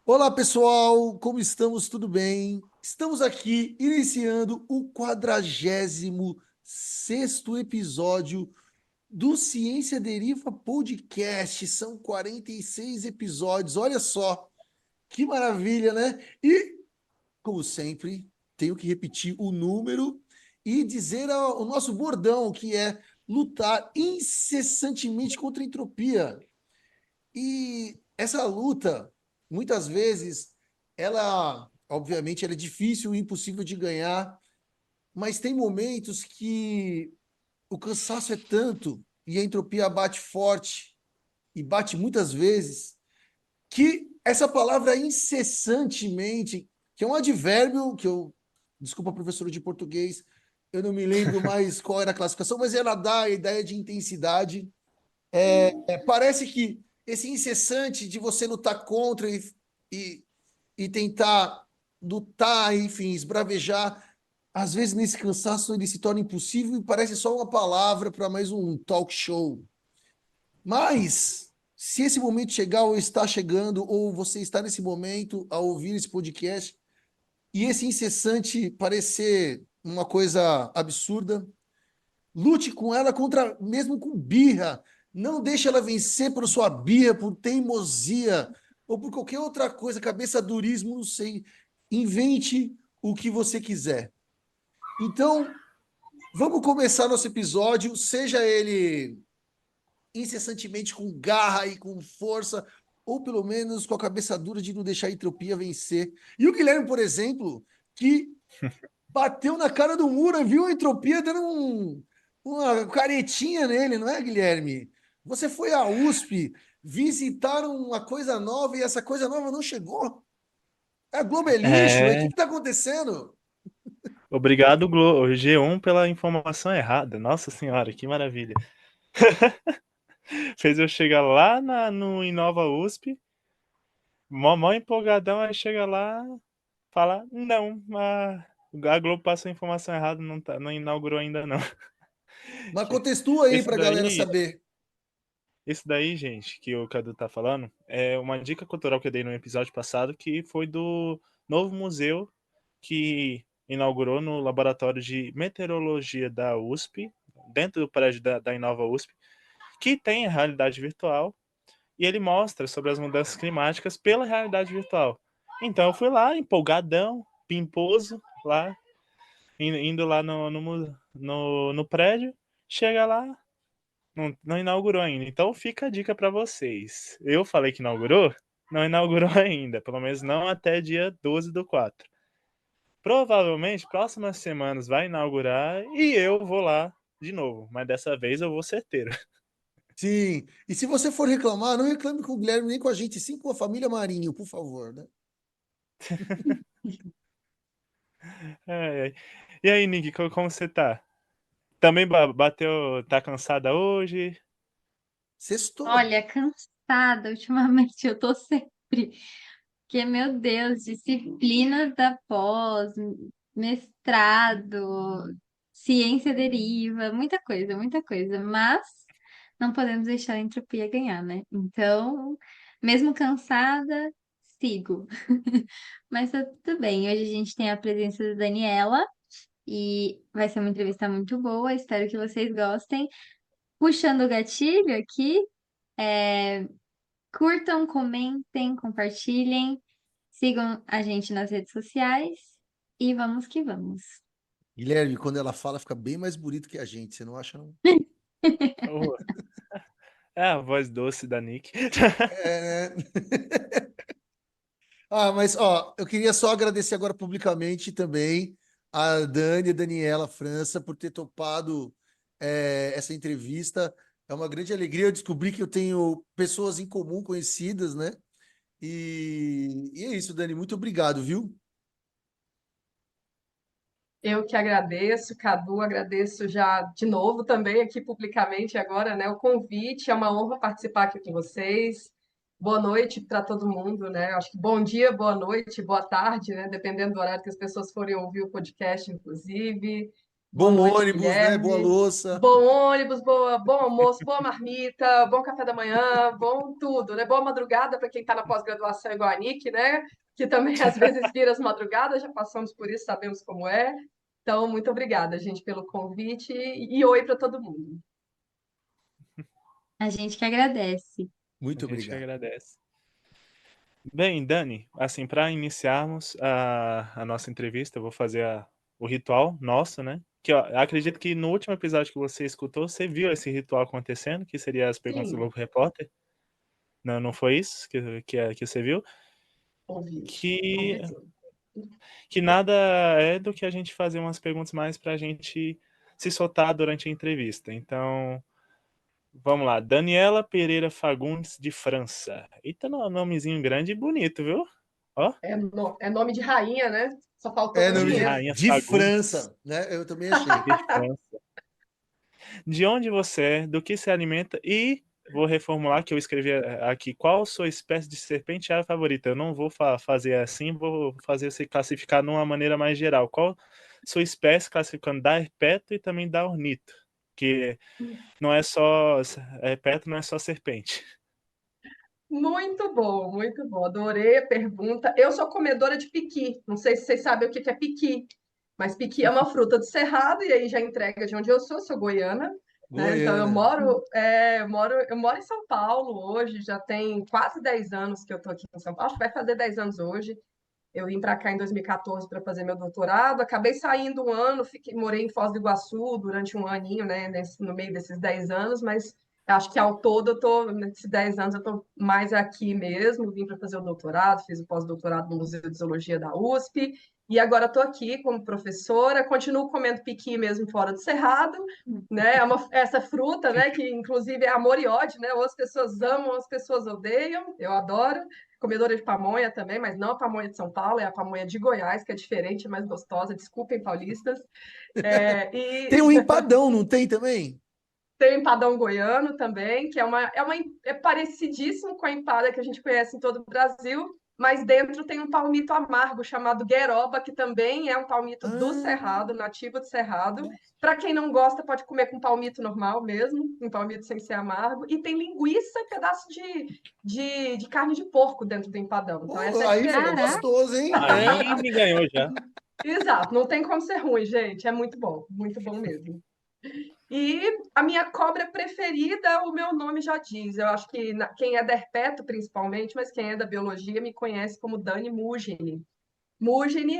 Olá, pessoal, como estamos? Tudo bem? Estamos aqui iniciando o 46º episódio do Ciência Deriva Podcast. São 46 episódios, olha só, que maravilha, né? E, como sempre, tenho que repetir o número e dizer o nosso bordão, que é lutar incessantemente contra a entropia. E essa luta, muitas vezes, ela, obviamente, ela é difícil e impossível de ganhar, mas tem momentos que o cansaço é tanto e a entropia bate forte e bate muitas vezes, que essa palavra incessantemente, que é um advérbio que eu, desculpa, professor de português, eu não me lembro mais qual era a classificação, mas ela dá a ideia de intensidade. Parece que esse incessante de você lutar contra e, e tentar lutar, enfim, esbravejar, às vezes nesse cansaço ele se torna impossível e parece só uma palavra para mais um talk show. Mas, se esse momento chegar ou está chegando, ou você está nesse momento a ouvir esse podcast, e esse incessante parecer uma coisa absurda, lute com ela contra, mesmo com birra. Não deixe ela vencer por sua birra, por teimosia ou por qualquer outra coisa, cabeçadurismo, não sei. Invente o que você quiser. Então, vamos começar nosso episódio, seja ele incessantemente com garra e com força, ou pelo menos com a cabeça dura de não deixar a entropia vencer. E o Guilherme, por exemplo, que bateu na cara do muro, viu a entropia dando uma caretinha nele, não é, Guilherme? Você foi à USP visitar uma coisa nova e essa coisa nova não chegou. A Globo é lixo? O que É, está acontecendo? obrigado, G1, pela informação errada. Nossa senhora, que maravilha. Fez eu chegar lá no Inova USP, mó empolgadão, aí chega lá, fala, não, a Globo passou a informação errada, não inaugurou ainda não. Mas contextua aí Esse para a galera daí, saber. esse daí, gente, que o Cadu tá falando, é uma dica cultural que eu dei no episódio passado, que foi do novo museu que inaugurou no laboratório de meteorologia da USP, dentro do prédio da Inova USP, que tem a realidade virtual e ele mostra sobre as mudanças climáticas pela realidade virtual. Então eu fui lá, empolgadão, pimposo, lá, indo lá no prédio, chega lá, não inaugurou ainda. Então fica a dica para vocês. Eu falei que inaugurou, não inaugurou ainda, pelo menos não até dia 12 do 4. Provavelmente, próximas semanas vai inaugurar e eu vou lá de novo, mas dessa vez eu vou certeiro. Sim. E se você for reclamar, não reclame com o Guilherme nem com a gente, sim com a família Marinho, por favor, né? Ai, ai. E aí, Nick, como você tá? Também bateu, tá cansada hoje? Sextou. Olha, cansada ultimamente eu tô sempre. Porque, meu Deus, disciplinas da pós, mestrado, ciência deriva, muita coisa, muita coisa. Mas não podemos deixar a entropia ganhar, né? Então, mesmo cansada, sigo. Mas tá tudo bem. Hoje a gente tem a presença da Daniela e vai ser uma entrevista muito boa. Espero que vocês gostem. Puxando o gatilho aqui. Curtam, comentem, compartilhem, sigam a gente nas redes sociais e vamos que vamos. Guilherme, quando ela fala, fica bem mais bonito que a gente, você não acha, não? Oh, é a voz doce da Nick. É, né? Ah, mas ó, eu queria só agradecer agora publicamente também a Dani e a Daniela França por ter topado essa entrevista. É uma grande alegria eu descobrir que eu tenho pessoas em comum conhecidas, né? E é isso, Dani. Muito obrigado, viu? Eu que agradeço, Cadu, agradeço já de novo também aqui publicamente agora, né, o convite, é uma honra participar aqui com vocês. Boa noite para todo mundo, né? Acho que bom dia, boa noite, boa tarde, né? Dependendo do horário que as pessoas forem ouvir o podcast, inclusive. Boa Bom noite, ônibus, né? Boa Guilherme. louça. Bom ônibus, bom almoço, boa marmita, bom café da manhã, bom tudo, né? Boa madrugada para quem está na pós-graduação igual a Nick, né? Que também às vezes vira as madrugadas, já passamos por isso, sabemos como é. Então, muito obrigada, gente, pelo convite e oi para todo mundo. A gente que agradece. Muito A gente que obrigado. agradece. Bem, Dani, assim, para iniciarmos a nossa entrevista, eu vou fazer o ritual nosso, né? Que ó, eu acredito que no último episódio que você escutou, você viu esse ritual acontecendo, que seria as perguntas do Sim, Globo Repórter. Não, não foi isso que você viu? ouvi. Que, Ouvi sim. que nada é do que a gente fazer umas perguntas mais para a gente se soltar durante a entrevista. Então, vamos lá. Daniela Pereira Fagundes, de França. Eita, nomezinho grande e bonito, viu? Ó, É nome de rainha, né? Só faltou É com nome nome de dinheiro. Rainha de Fagundes, França, né? Eu também achei. de França. De onde você é, do que se alimenta e vou reformular que eu escrevi aqui, qual sua espécie de serpente é a favorita? Eu não vou fazer assim, vou fazer você classificar de uma maneira mais geral. Qual sua espécie classificando da herpeto e também da ornito? Que não é só herpeto, não é só serpente. Muito bom, muito bom. Adorei a pergunta. Eu sou comedora de piqui. Não sei se vocês sabem o que é piqui, mas piqui é uma fruta do cerrado e aí já entrega de onde eu sou goiana, né? Então Goiânia. eu moro em São Paulo hoje, já tem quase 10 anos que eu estou aqui em São Paulo, acho que vai fazer 10 anos hoje. Eu vim para cá em 2014 para fazer meu doutorado, acabei saindo um ano, morei em Foz do Iguaçu durante um aninho, né, no meio desses 10 anos, mas acho que ao todo, nesses 10 anos, eu estou mais aqui mesmo, vim para fazer o doutorado, fiz o pós-doutorado no Museu de Zoologia da USP, e agora estou aqui como professora, continuo comendo piqui mesmo fora do Cerrado, né, essa fruta, né, que inclusive é amor e ódio, né, ou as pessoas amam, ou as pessoas odeiam, eu adoro, comedora de pamonha também, mas não a pamonha de São Paulo, é a pamonha de Goiás, que é diferente, é mais gostosa. Desculpem, paulistas. E Tem um empadão, não tem também? tem o empadão goiano também, que é parecidíssimo com a empada que a gente conhece em todo o Brasil, mas dentro tem um palmito amargo chamado gueroba, que também é um palmito do Ah, Cerrado, nativo do Cerrado. Para quem não gosta, pode comer com palmito normal mesmo, um palmito sem ser amargo. E tem linguiça e pedaço de carne de porco dentro do empadão. Então, essa é a aí fica diferença. Caraca, gostoso, hein? É. Aí me ganhou já. Exato, não tem como ser ruim, gente. É muito bom mesmo. E a minha cobra preferida, o meu nome já diz. Eu acho que quem é da herpeto, principalmente, mas quem é da biologia, me conhece como Dani Mugini. Mugini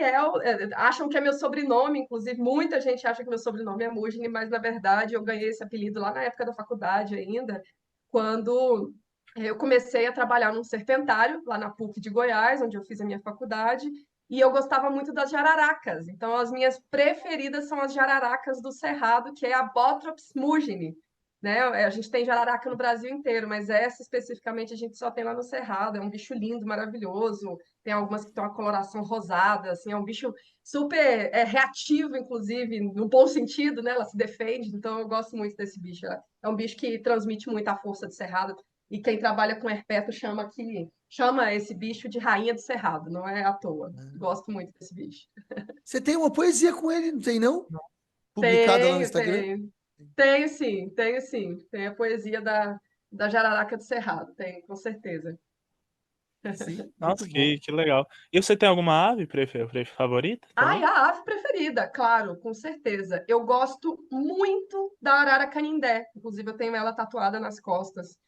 acham que é meu sobrenome, inclusive muita gente acha que meu sobrenome é Mugini, mas na verdade eu ganhei esse apelido lá na época da faculdade ainda, quando eu comecei a trabalhar num serpentário, lá na PUC de Goiás, onde eu fiz a minha faculdade, e eu gostava muito das jararacas. Então, as minhas preferidas são as jararacas do Cerrado, que é a Botrops mugini. Né? A gente tem jararaca no Brasil inteiro, mas essa especificamente a gente só tem lá no Cerrado. É um bicho lindo, maravilhoso. Tem algumas que têm uma coloração rosada, assim, é um bicho super reativo, inclusive, no bom sentido, né? Ela se defende, então eu gosto muito desse bicho. É um bicho que transmite muita força do Cerrado. E quem trabalha com herpeto chama esse bicho de rainha do Cerrado, não é à toa. Gosto muito desse bicho. Você tem uma poesia com ele, não tem, não? Publicada lá no Tenho, Instagram? tenho. Tenho sim, tenho sim. Tem a poesia da Jararaca do Cerrado, tem, com certeza. Sim, muito Nossa, bom. que legal. E você tem alguma ave favorita Ai, também? a ave preferida, claro, com certeza. Eu gosto muito da arara canindé. Inclusive, eu tenho ela tatuada nas costas.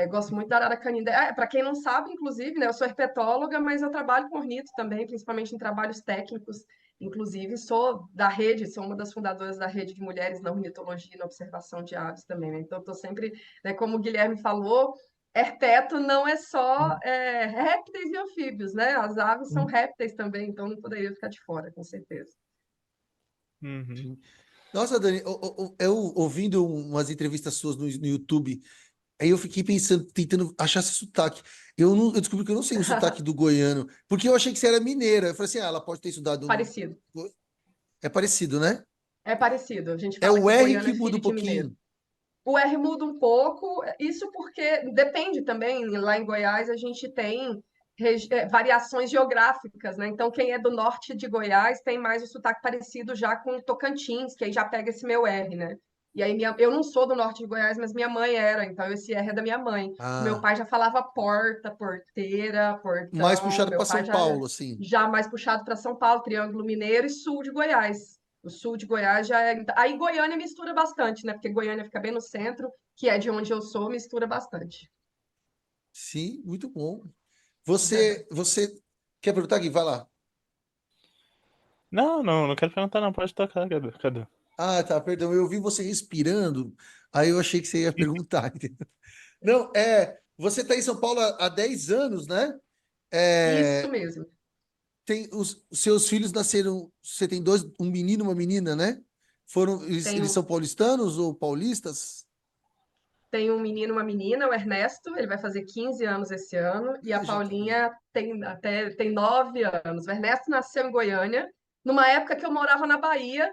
Gosto muito da arara canindé. Para quem não sabe, inclusive, né, eu sou herpetóloga, mas eu trabalho com ornito também, principalmente em trabalhos técnicos. Inclusive, sou da rede, sou uma das fundadoras da rede de mulheres na ornitologia e na observação de aves também, né? Então, estou sempre, né, como o Guilherme falou, herpeto não é só répteis e anfíbios, né? As aves são répteis também, então não poderia ficar de fora, com certeza. Uhum. Sim. Nossa, Dani, eu ouvindo umas entrevistas suas no YouTube, aí eu fiquei pensando, tentando achar esse sotaque. Eu descobri que eu não sei o sotaque do goiano, porque eu achei que você era mineira. Eu falei assim, ela pode ter estudado no... Parecido. É parecido, né? É parecido. A gente É fala o que R goiano que é muda filho um de mineiro. pouquinho. O R muda um pouco, isso porque depende também. Lá em Goiás a gente tem variações geográficas, né? Então, quem é do norte de Goiás tem mais o sotaque parecido já com Tocantins, que aí já pega esse meu R, né? E aí, eu não sou do norte de Goiás, mas minha mãe era, então esse R é da minha mãe. Meu Ah, pai já falava porta, porteira, mais portão, puxado meu para pai São Paulo, assim. já mais puxado para São Paulo, Triângulo Mineiro e sul de Goiás. O sul de Goiás já é. Aí Goiânia mistura bastante, né? Porque Goiânia fica bem no centro, que é de onde eu sou, mistura bastante. Sim, muito bom. Você quer perguntar aqui? Vai lá. Não quero perguntar, não. Pode tocar, Cadu. Cadu. Ah, tá, perdão. Eu vi você respirando, aí eu achei que você ia perguntar. Entendeu? Não, você está em São Paulo há 10 anos, né? Isso É, mesmo. os seus filhos nasceram. Você tem dois, um menino e uma menina, né? Eles Tenho são paulistanos ou paulistas? Tem um menino e uma menina, o Ernesto, ele vai fazer 15 anos esse ano, e a Ah, já tá bem. Paulinha tem 9 anos. O Ernesto nasceu em Goiânia, numa época que eu morava na Bahia,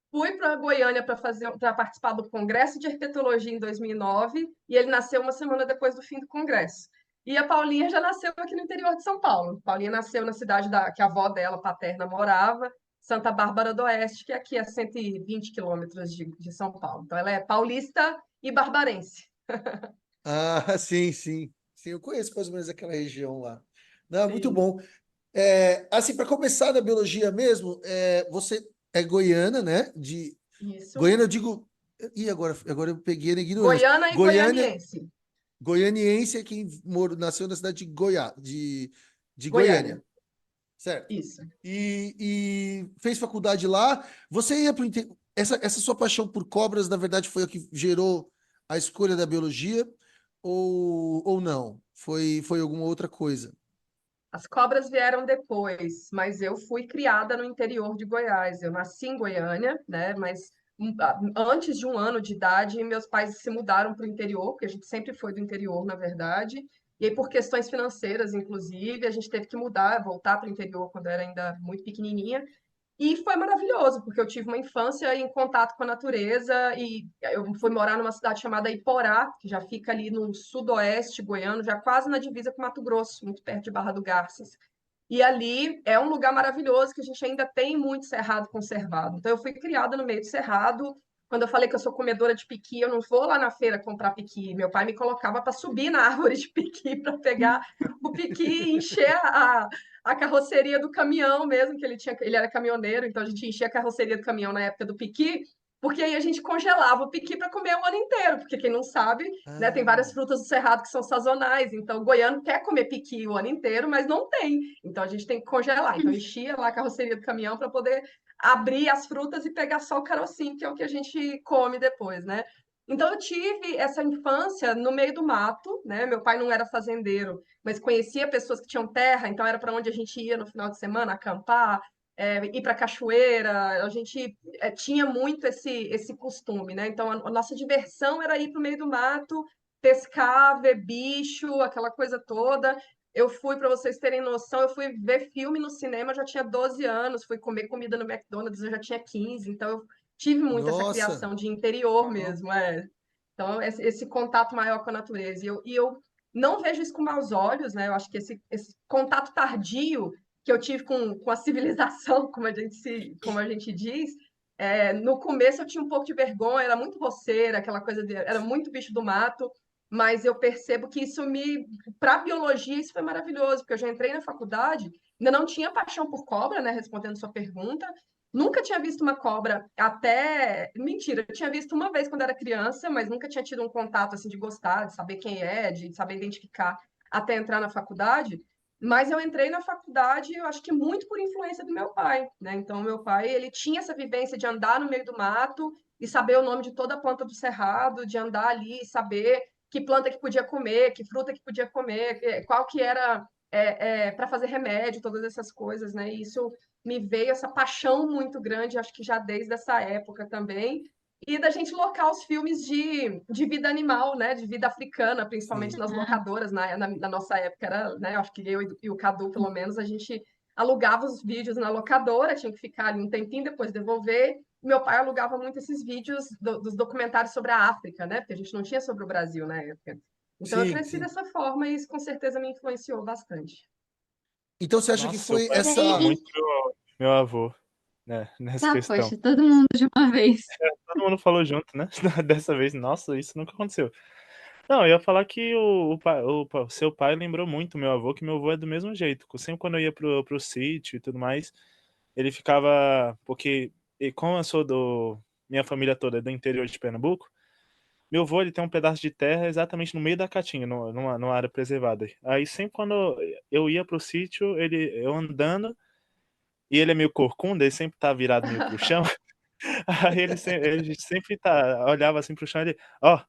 fui para Goiânia para participar do Congresso de Herpetologia em 2009, e ele nasceu uma semana depois do fim do congresso. E a Paulinha já nasceu aqui no interior de São Paulo. A Paulinha nasceu na cidade que a avó dela, paterna, morava, Santa Bárbara do Oeste, que aqui é 120 quilômetros de São Paulo. Então, ela é paulista e barbarense. Ah, sim, sim. Sim, eu conheço mais ou menos aquela região lá. Não, muito Sim, bom. Assim, para começar da biologia mesmo, você é goiana, né? isso. Goiânia, eu digo. E agora eu peguei na ignorância. Goiana e Goiânia, goianiense. goianiense é quem nasceu na cidade de de Goiânia, Goiânia, certo? isso. E fez faculdade lá. Você ia para essa sua paixão por cobras, na verdade, foi o que gerou a escolha da biologia ou não? Foi alguma outra coisa? As cobras vieram depois, mas eu fui criada no interior de Goiás. Eu nasci em Goiânia, né? Mas antes de 1 ano de idade, meus pais se mudaram para o interior, porque a gente sempre foi do interior, na verdade. E aí, por questões financeiras, inclusive, a gente teve que mudar, voltar para o interior quando eu era ainda muito pequenininha. E foi maravilhoso, porque eu tive uma infância em contato com a natureza e eu fui morar numa cidade chamada Iporá, que já fica ali no sudoeste goiano, já quase na divisa com Mato Grosso, muito perto de Barra do Garças. E ali é um lugar maravilhoso que a gente ainda tem muito cerrado conservado. Então eu fui criada no meio do cerrado. Quando eu falei que eu sou comedora de piqui, eu não vou lá na feira comprar piqui. Meu pai me colocava para subir na árvore de piqui para pegar o piqui e encher a carroceria do caminhão mesmo, que ele era caminhoneiro, então a gente enchia a carroceria do caminhão na época do piqui, porque aí a gente congelava o piqui para comer o ano inteiro, porque quem não sabe, né, tem várias Ah, frutas do cerrado que são sazonais, então o goiano quer comer piqui o ano inteiro, mas não tem, então a gente tem que congelar. Então enchia lá a carroceria do caminhão para poder abrir as frutas e pegar só o carocinho, que é o que a gente come depois, né? Então eu tive essa infância no meio do mato, né? Meu pai não era fazendeiro, mas conhecia pessoas que tinham terra, então era para onde a gente ia no final de semana, acampar, ir para cachoeira. A gente tinha muito esse costume, né? Então a nossa diversão era ir para o meio do mato, pescar, ver bicho, aquela coisa toda. Eu fui, para vocês terem noção, eu fui ver filme no cinema, eu já tinha 12 anos, fui comer comida no McDonald's, eu já tinha 15, então eu tive muito essa nossa. criação de interior mesmo, é. Então, esse contato maior com a natureza. E eu não vejo isso com maus olhos, né? Eu acho que esse contato tardio que eu tive com a civilização, como a gente diz, no começo eu tinha um pouco de vergonha, era muito roceira, aquela coisa era muito bicho do mato, mas eu percebo que para a biologia, isso foi maravilhoso, porque eu já entrei na faculdade, ainda não tinha paixão por cobra, né? Respondendo sua pergunta, nunca tinha visto uma cobra até. Mentira, eu tinha visto uma vez quando era criança, mas nunca tinha tido um contato assim de gostar, de saber quem é, de saber identificar até entrar na faculdade. Mas eu entrei na faculdade, eu acho que muito por influência do meu pai, né? Então, meu pai, ele tinha essa vivência de andar no meio do mato e saber o nome de toda a planta do cerrado, de andar ali e saber que planta que podia comer, que fruta que podia comer, qual que era para fazer remédio, todas essas coisas, né? E isso me veio essa paixão muito grande, acho que já desde essa época também, e da gente locar os filmes de vida animal, né, de vida africana, principalmente Sim. nas locadoras, na nossa época, era, né, acho que eu e o Cadu, pelo menos, a gente alugava os vídeos na locadora, tinha que ficar ali um tempinho, depois devolver. Meu pai alugava muito esses vídeos dos documentários sobre a África, né, porque a gente não tinha sobre o Brasil na época. Então eu Sim, cresci sim. dessa forma e isso com certeza me influenciou bastante. Então você acha que Nossa, seu foi pai lembrou essa. Gente, muito meu avô, né, nessa ah, questão. poxa, todo mundo de uma vez. Todo mundo falou junto, né? Dessa vez, nossa, isso nunca aconteceu. Não, eu ia falar que o seu pai lembrou muito meu avô, que meu avô é do mesmo jeito. Sempre quando eu ia pro sítio e tudo mais, ele ficava. Porque, e como eu sou do. Minha família toda é do interior de Pernambuco, meu avô ele tem um pedaço de terra exatamente no meio da caatinga, numa área preservada. Aí sempre quando eu ia pro sítio, eu andando, e ele é meio corcunda, ele sempre tá virado meio pro chão. Aí ele sempre olhava assim pro chão e ele, ó,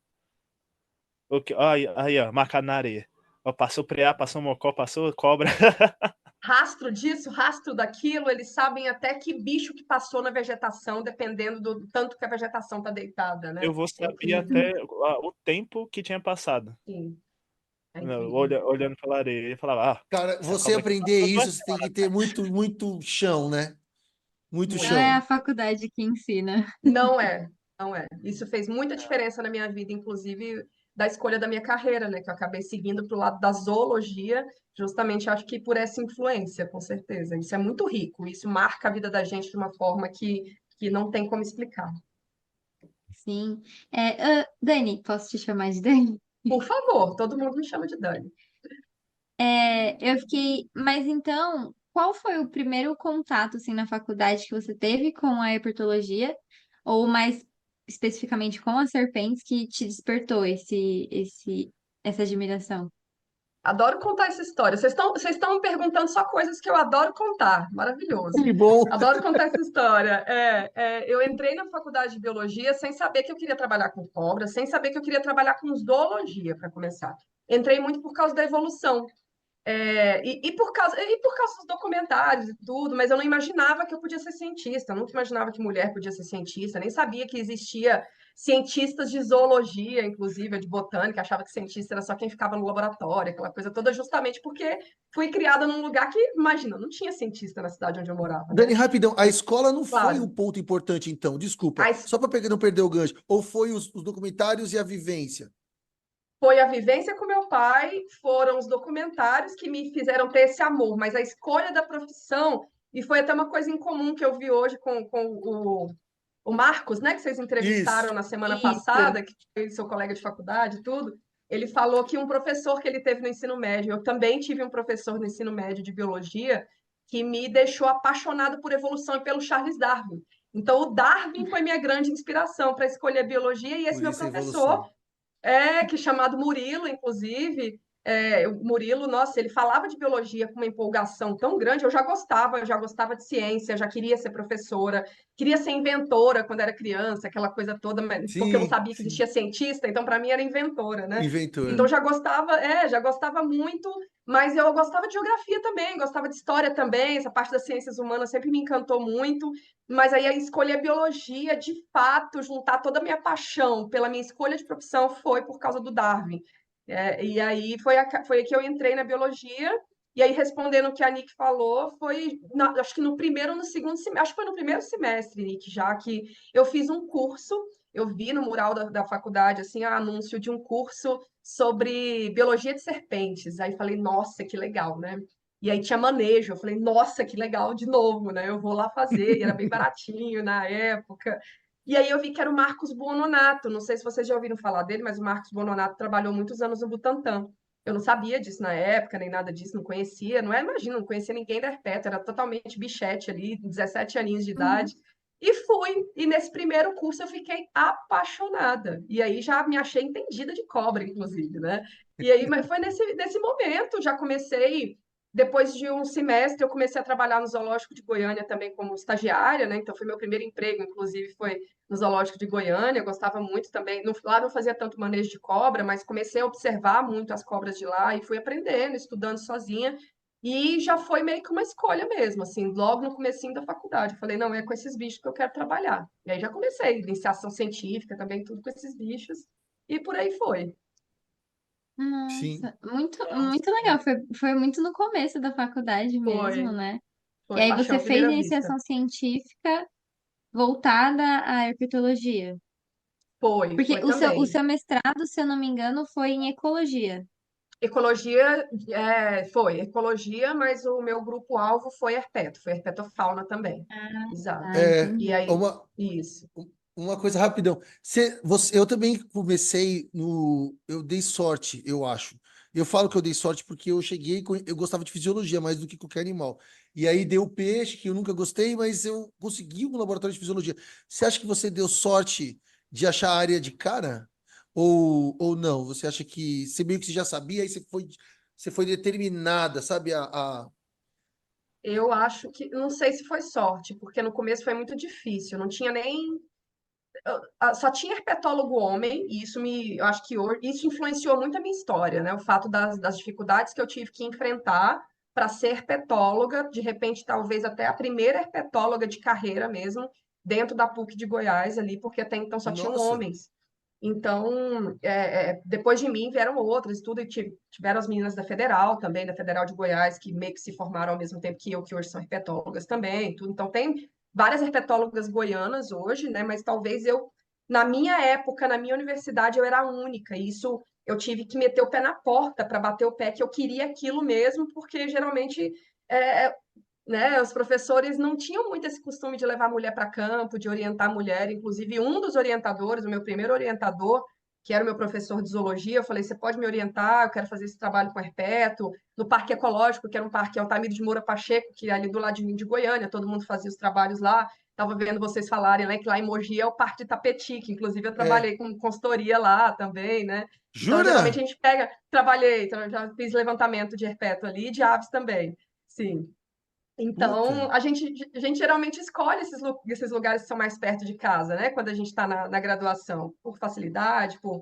ó, aí, ó, macaco na areia. Ó, passou preá, passou mocó, passou cobra. Rastro disso, rastro daquilo, eles sabem até que bicho que passou na vegetação, dependendo do tanto que a vegetação está deitada, né? Eu vou É saber incrível. até o tempo que tinha passado, Sim, é né, incrível. olhando pela areia. Ele falava, ah, Cara, essa você cobra aqui aprender passou isso, 2 você tem que semanas ter muito, muito chão, né? Muito Não é Muito. a chão. faculdade que ensina. Não é, não é. Isso fez muita diferença na minha vida, inclusive da escolha da minha carreira, né? Que eu acabei seguindo para o lado da zoologia, justamente acho que por essa influência, com certeza. Isso é muito rico, isso marca a vida da gente de uma forma que não tem como explicar. Sim. Dani, posso te chamar de Dani? Por favor, todo mundo me chama de Dani. Eu fiquei. Mas então, qual foi o primeiro contato assim na faculdade que você teve com a herpetologia, ou mais especificamente com as serpentes, que te despertou essa admiração? Adoro contar essa história. Vocês estão me perguntando só coisas que eu adoro contar. Maravilhoso. Que bom. Adoro contar essa história. Eu entrei na faculdade de biologia sem saber que eu queria trabalhar com cobra, sem saber que eu queria trabalhar com zoologia, para começar. Entrei muito por causa da evolução. E por causa dos documentários e tudo, mas eu não imaginava que eu podia ser cientista, eu nunca imaginava que mulher podia ser cientista, nem sabia que existia cientistas de zoologia, inclusive, de botânica, achava que cientista era só quem ficava no laboratório, aquela coisa toda, justamente porque fui criada num lugar que, imagina, não tinha cientista na cidade onde eu morava, Dani, né? rapidão, a escola não foi o Claro. ponto importante, então, desculpa. Mas Só para não perder o gancho. Ou foi os documentários e a vivência? foi a vivência com meu pai, foram os documentários que me fizeram ter esse amor, mas a escolha da profissão, e foi até uma coisa em comum que eu vi hoje com o Marcos, né, que vocês Isso. entrevistaram na semana Isso. passada, que foi seu colega de faculdade e tudo, ele falou que um professor que ele teve no ensino médio, eu também tive um professor no ensino médio de biologia, que me deixou apaixonado por evolução e pelo Charles Darwin. Então, o Darwin foi minha grande inspiração para escolher biologia, e esse Por meu isso a professor evolução. que chamado Murilo, inclusive. O Murilo, nossa, ele falava de biologia com uma empolgação tão grande. Eu já gostava de ciência, já queria ser professora, queria ser inventora quando era criança, aquela coisa toda, porque eu não Sim, sabia que sim. existia cientista, então para mim era inventora, né? Então Inventora. já gostava muito, mas eu gostava de geografia também, gostava de história também, essa parte das ciências humanas sempre me encantou muito. Mas aí a escolher biologia, de fato, juntar toda a minha paixão pela minha escolha de profissão foi por causa do Darwin. E aí foi aí que eu entrei na biologia. E aí, respondendo o que a Nick falou, acho que no primeiro ou no segundo semestre, acho que foi no primeiro semestre, Nick, já que eu fiz um curso, eu vi no mural da faculdade, assim, anúncio de um curso sobre biologia de serpentes. Aí falei, nossa, que legal, né? E aí tinha manejo. Eu falei, nossa, que legal de novo, né? Eu vou lá fazer. E era bem baratinho na época. E aí eu vi que era o Marcos Buononato. Não sei se vocês já ouviram falar dele, mas o Marcos Buononato trabalhou muitos anos no Butantan. Eu não sabia disso na época, nem nada disso, não conhecia. Não é, imagina, não conhecia ninguém da Herpeto, era totalmente bichete ali, 17 aninhos de idade. Uhum. E fui. E nesse primeiro curso eu fiquei apaixonada. E aí já me achei entendida de cobra, inclusive, né? E aí, mas foi nesse momento, já comecei. Depois de um semestre, eu comecei a trabalhar no Zoológico de Goiânia também como estagiária, né? Então, foi meu primeiro emprego, inclusive, foi no Zoológico de Goiânia. Eu gostava muito também. Lá não fazia tanto manejo de cobra, mas comecei a observar muito as cobras de lá e fui aprendendo, estudando sozinha. E já foi meio que uma escolha mesmo, assim, logo no comecinho da faculdade. Eu falei, não, é com esses bichos que eu quero trabalhar. E aí já comecei, iniciação científica também, tudo com esses bichos. E por aí foi. Sim. Nossa, muito, muito legal. Foi muito no começo da faculdade mesmo, Foi, né? E foi aí paixão você à fez primeira vista. iniciação científica voltada à herpetologia. Foi, Porque foi o também. seu mestrado, se eu não me engano, foi em ecologia. Ecologia, foi ecologia, mas o meu grupo-alvo foi herpeto, foi herpetofauna também. Exato. É, E aí, uma, isso. uma coisa rapidão. Eu também comecei no. Eu dei sorte, eu acho. Eu falo que eu dei sorte porque eu cheguei, eu gostava de fisiologia mais do que qualquer animal. E aí deu peixe, que eu nunca gostei, mas eu consegui um laboratório de fisiologia. Você acha que você deu sorte de achar a área de cara? Ou não? Você acha que você meio que já sabia, aí você foi determinada, sabe? Eu acho que, não sei se foi sorte, porque no começo foi muito difícil, não tinha nem só tinha herpetólogo homem, e eu acho que hoje, isso influenciou muito a minha história, né? O fato das dificuldades que eu tive que enfrentar para ser herpetóloga, de repente, talvez até a primeira herpetóloga de carreira mesmo, dentro da PUC de Goiás ali, porque até então só tinham Nossa, homens. Então, depois de mim vieram outras, tudo, e tiveram as meninas da Federal também, da Federal de Goiás, que meio que se formaram ao mesmo tempo que eu, que hoje são herpetólogas também, tudo. Então, tem várias herpetólogas goianas hoje, né? Mas talvez na minha época, na minha universidade, eu era a única. E isso eu tive que meter o pé na porta para bater o pé que eu queria aquilo mesmo, porque geralmente né, os professores não tinham muito esse costume de levar a mulher para campo, de orientar a mulher. Inclusive, um dos orientadores, o meu primeiro orientador, que era o meu professor de zoologia, eu falei: você pode me orientar? Eu quero fazer esse trabalho com herpeto. No Parque Ecológico, que era um parque Altamiro de Moura Pacheco, que é ali do ladinho de Goiânia, todo mundo fazia os trabalhos lá. Estava vendo vocês falarem, né, que lá em Mogi é o Parque de Tapeti, que inclusive eu é. trabalhei com consultoria lá também, né? Então, geralmente a Jura? gente já fiz levantamento de herpeto ali, e de aves também. Sim. Puta. Então, a gente geralmente escolhe esses lugares que são mais perto de casa, né? Quando a gente está na graduação, por facilidade, por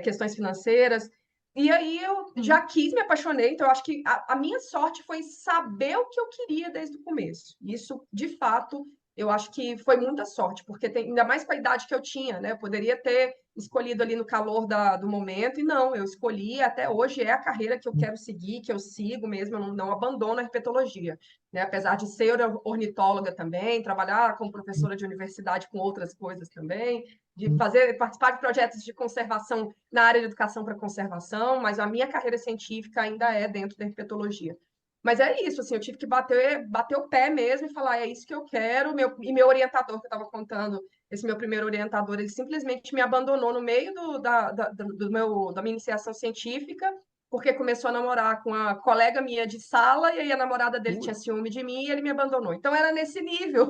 questões financeiras. E aí eu já quis, me apaixonei, então eu acho que a minha sorte foi saber o que eu queria desde o começo. Isso, de fato, eu acho que foi muita sorte, porque ainda mais com a idade que eu tinha, né? Eu poderia ter escolhido ali no calor do momento, e não, eu escolhi, até hoje é a carreira que eu quero seguir, que eu sigo mesmo, eu não abandono a herpetologia, né? Apesar de ser ornitóloga também, trabalhar como professora de universidade com outras coisas também, de participar de projetos de conservação na área de educação para conservação, mas a minha carreira científica ainda é dentro da herpetologia. Mas é isso, assim, eu tive que bater o pé mesmo e falar: é isso que eu quero. E meu orientador, que eu estava contando, esse meu primeiro orientador, ele simplesmente me abandonou no meio da minha iniciação científica, porque começou a namorar com a colega minha de sala, e aí a namorada dele tinha Pu- ciúme de mim e ele me abandonou. Então era nesse nível,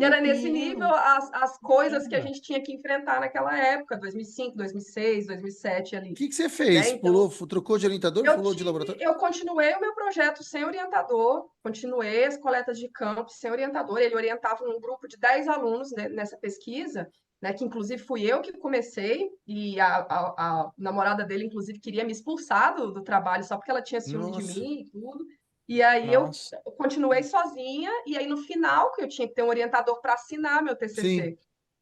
era nesse nível Putz. as coisas que a Caramba. gente tinha que enfrentar naquela época, 2005, 2006, 2007 O ali, que que você né? fez? Então Pulou, trocou de orientador? Pulou de laboratório? eu continuei o meu projeto sem orientador, continuei as coletas de campo sem orientador. Ele orientava um grupo de 10 alunos, né, nessa pesquisa, né, que inclusive fui eu que comecei, e a namorada dele, inclusive, queria me expulsar do trabalho só porque ela tinha ciúme de Nossa, mim e tudo. E aí eu Nossa. continuei sozinha, e aí no final, que eu tinha que ter um orientador para assinar meu sim. TCC,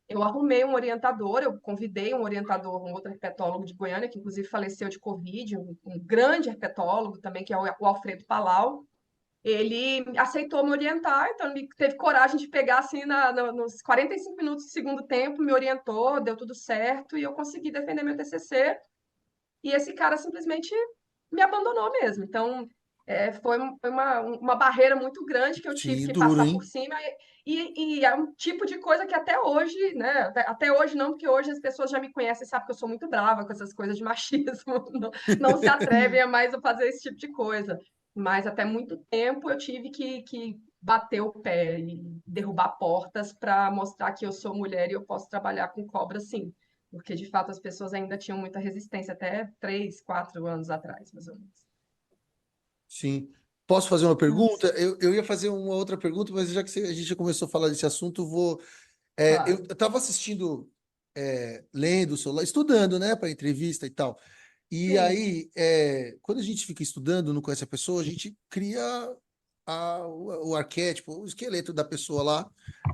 eu arrumei um orientador, eu convidei um orientador, um outro herpetólogo de Goiânia, que inclusive faleceu de Covid, um grande herpetólogo também, que é o Alfredo Palau. Ele aceitou me orientar, então ele teve coragem de pegar assim nos 45 minutos do segundo tempo, me orientou, deu tudo certo e eu consegui defender meu TCC. E esse cara simplesmente me abandonou mesmo. Então, foi uma barreira muito grande que eu tive Sim, que duro, passar por hein? cima. E é um tipo de coisa que até hoje, né? Até hoje não, porque hoje as pessoas já me conhecem e sabem que eu sou muito brava com essas coisas de machismo. Não se atrevem a mais a fazer esse tipo de coisa. Mas até muito tempo eu tive que bater o pé e derrubar portas para mostrar que eu sou mulher e eu posso trabalhar com cobra, sim, porque de fato as pessoas ainda tinham muita resistência até 3, 4 anos atrás, mais ou menos. Sim. Posso fazer uma Nossa. pergunta? Eu ia fazer uma outra pergunta, mas já que a gente já começou a falar desse assunto, vou. Eu Claro. estava assistindo, lendo o celular, estudando, né, para entrevista e tal. E Sim, aí, quando a gente fica estudando, não conhece a pessoa, a gente cria o arquétipo, o esqueleto da pessoa lá,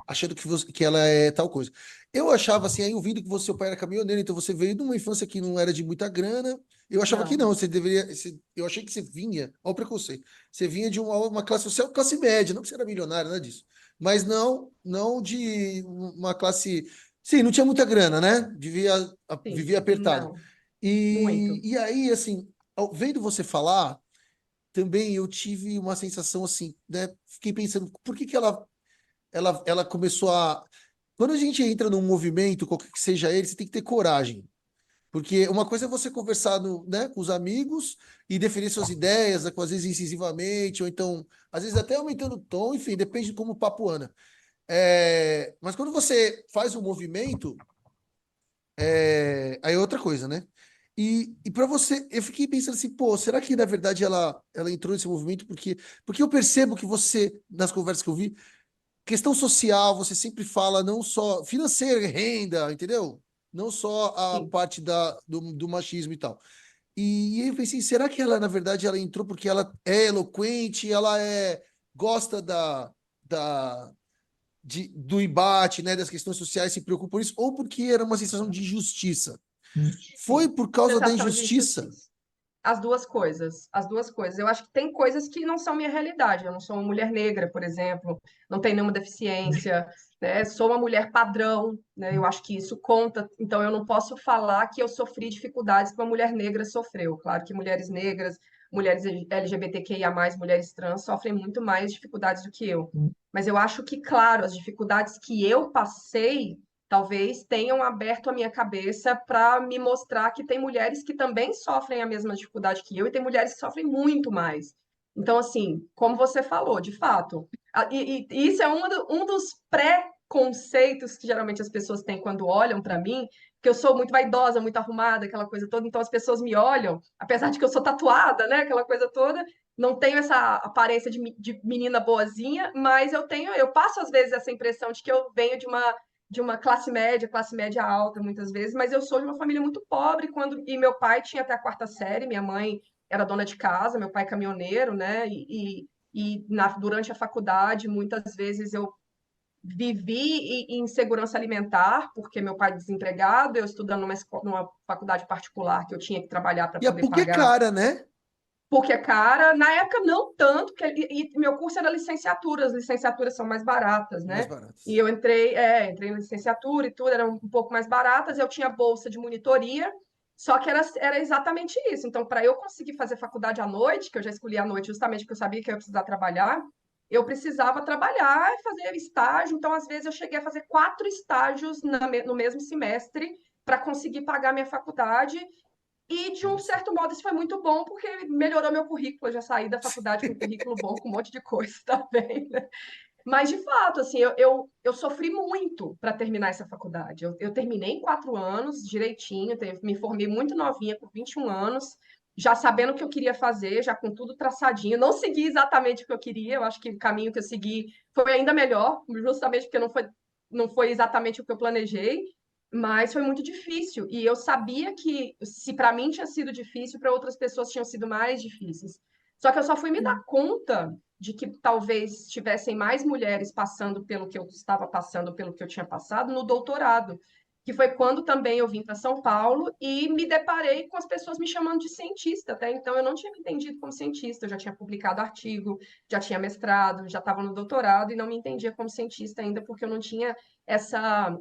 achando que ela é tal coisa. Eu achava assim, aí ouvindo que seu pai era caminhoneiro, então você veio de uma infância que não era de muita grana. Eu achava que não, não, você deveria. Eu achei que você vinha, olha o preconceito. Você vinha de uma classe social, classe média, não que você era milionário, nada disso. Mas não de uma classe. Sim, não tinha muita grana, né? sim, Vivia apertado. não, E, muito. e aí, assim, vendo você falar, também eu tive uma sensação assim, né? Fiquei pensando, por que que ela começou a. Quando a gente entra num movimento, qualquer que seja ele, você tem que ter coragem. Porque uma coisa é você conversar né, com os amigos e defender suas ideias, às vezes incisivamente, ou então, às vezes até aumentando o tom, enfim, depende de como o papo anda. Mas quando você faz um movimento, aí é outra coisa, né? E para você, eu fiquei pensando assim, pô, será que na verdade ela entrou nesse movimento porque eu percebo que você, nas conversas que eu vi, questão social, você sempre fala não só financeira, renda, entendeu? Não só a Sim. parte do machismo e tal. E aí eu pensei, será que ela, na verdade, ela entrou porque ela é eloquente, gosta do embate, né, das questões sociais, se preocupa por isso, ou porque era uma sensação de injustiça? Foi Sim. por causa da Sensação de injustiça? injustiça. As duas coisas, as duas coisas. Eu acho que tem coisas que não são minha realidade. Eu não sou uma mulher negra, por exemplo, não tenho nenhuma deficiência, né? Sou uma mulher padrão, né? Eu acho que isso conta. Então, eu não posso falar que eu sofri dificuldades que uma mulher negra sofreu. Claro que mulheres negras, mulheres LGBTQIA+, mulheres trans sofrem muito mais dificuldades do que eu. Mas eu acho que, claro, as dificuldades que eu passei talvez tenham aberto a minha cabeça para me mostrar que tem mulheres que também sofrem a mesma dificuldade que eu e tem mulheres que sofrem muito mais. Então, assim, como você falou, de fato, e isso é um dos pré-conceitos que geralmente as pessoas têm quando olham para mim, que eu sou muito vaidosa, muito arrumada, aquela coisa toda, então as pessoas me olham, apesar de que eu sou tatuada, né, aquela coisa toda, não tenho essa aparência de menina boazinha, mas eu passo às vezes essa impressão de que eu venho de uma classe média alta, muitas vezes, mas eu sou de uma família muito pobre, e meu pai tinha até a quarta série, minha mãe era dona de casa, meu pai caminhoneiro, né? Durante a faculdade, muitas vezes eu vivi em insegurança alimentar, porque meu pai é desempregado, eu estudando numa faculdade particular que eu tinha que trabalhar para E a poder PUC é pagar cara, né? porque é cara. Na época, não tanto, e meu curso era licenciatura, as licenciaturas são mais baratas, Mais né? E baratas. eu entrei em licenciatura e tudo, eram um pouco mais baratas, eu tinha bolsa de monitoria, só que era exatamente isso. Então, para eu conseguir fazer faculdade à noite, que eu já escolhi à noite justamente porque eu sabia que eu ia precisar trabalhar, eu precisava trabalhar e fazer estágio. Então, às vezes, eu cheguei a fazer 4 estágios no mesmo semestre para conseguir pagar minha faculdade e, de um Nossa. certo modo, isso foi muito bom, porque melhorou meu currículo. Eu já saí da faculdade com um currículo bom, com um monte de coisa também, né? Mas, de fato, assim, eu sofri muito para terminar essa faculdade. Eu terminei em 4 anos, direitinho, me formei muito novinha, com 21 anos, já sabendo o que eu queria fazer, já com tudo traçadinho. Não segui exatamente o que eu queria, eu acho que o caminho que eu segui foi ainda melhor, justamente porque não foi exatamente o que eu planejei, mas foi muito difícil. E eu sabia que, se para mim tinha sido difícil, para outras pessoas tinham sido mais difíceis. Só que eu só fui me dar conta de que talvez tivessem mais mulheres passando pelo que eu estava passando, pelo que eu tinha passado, no doutorado, que foi quando também eu vim para São Paulo e me deparei com as pessoas me chamando de cientista. Até então eu não tinha me entendido como cientista, eu já tinha publicado artigo, já tinha mestrado, já estava no doutorado e não me entendia como cientista ainda, porque eu não tinha essa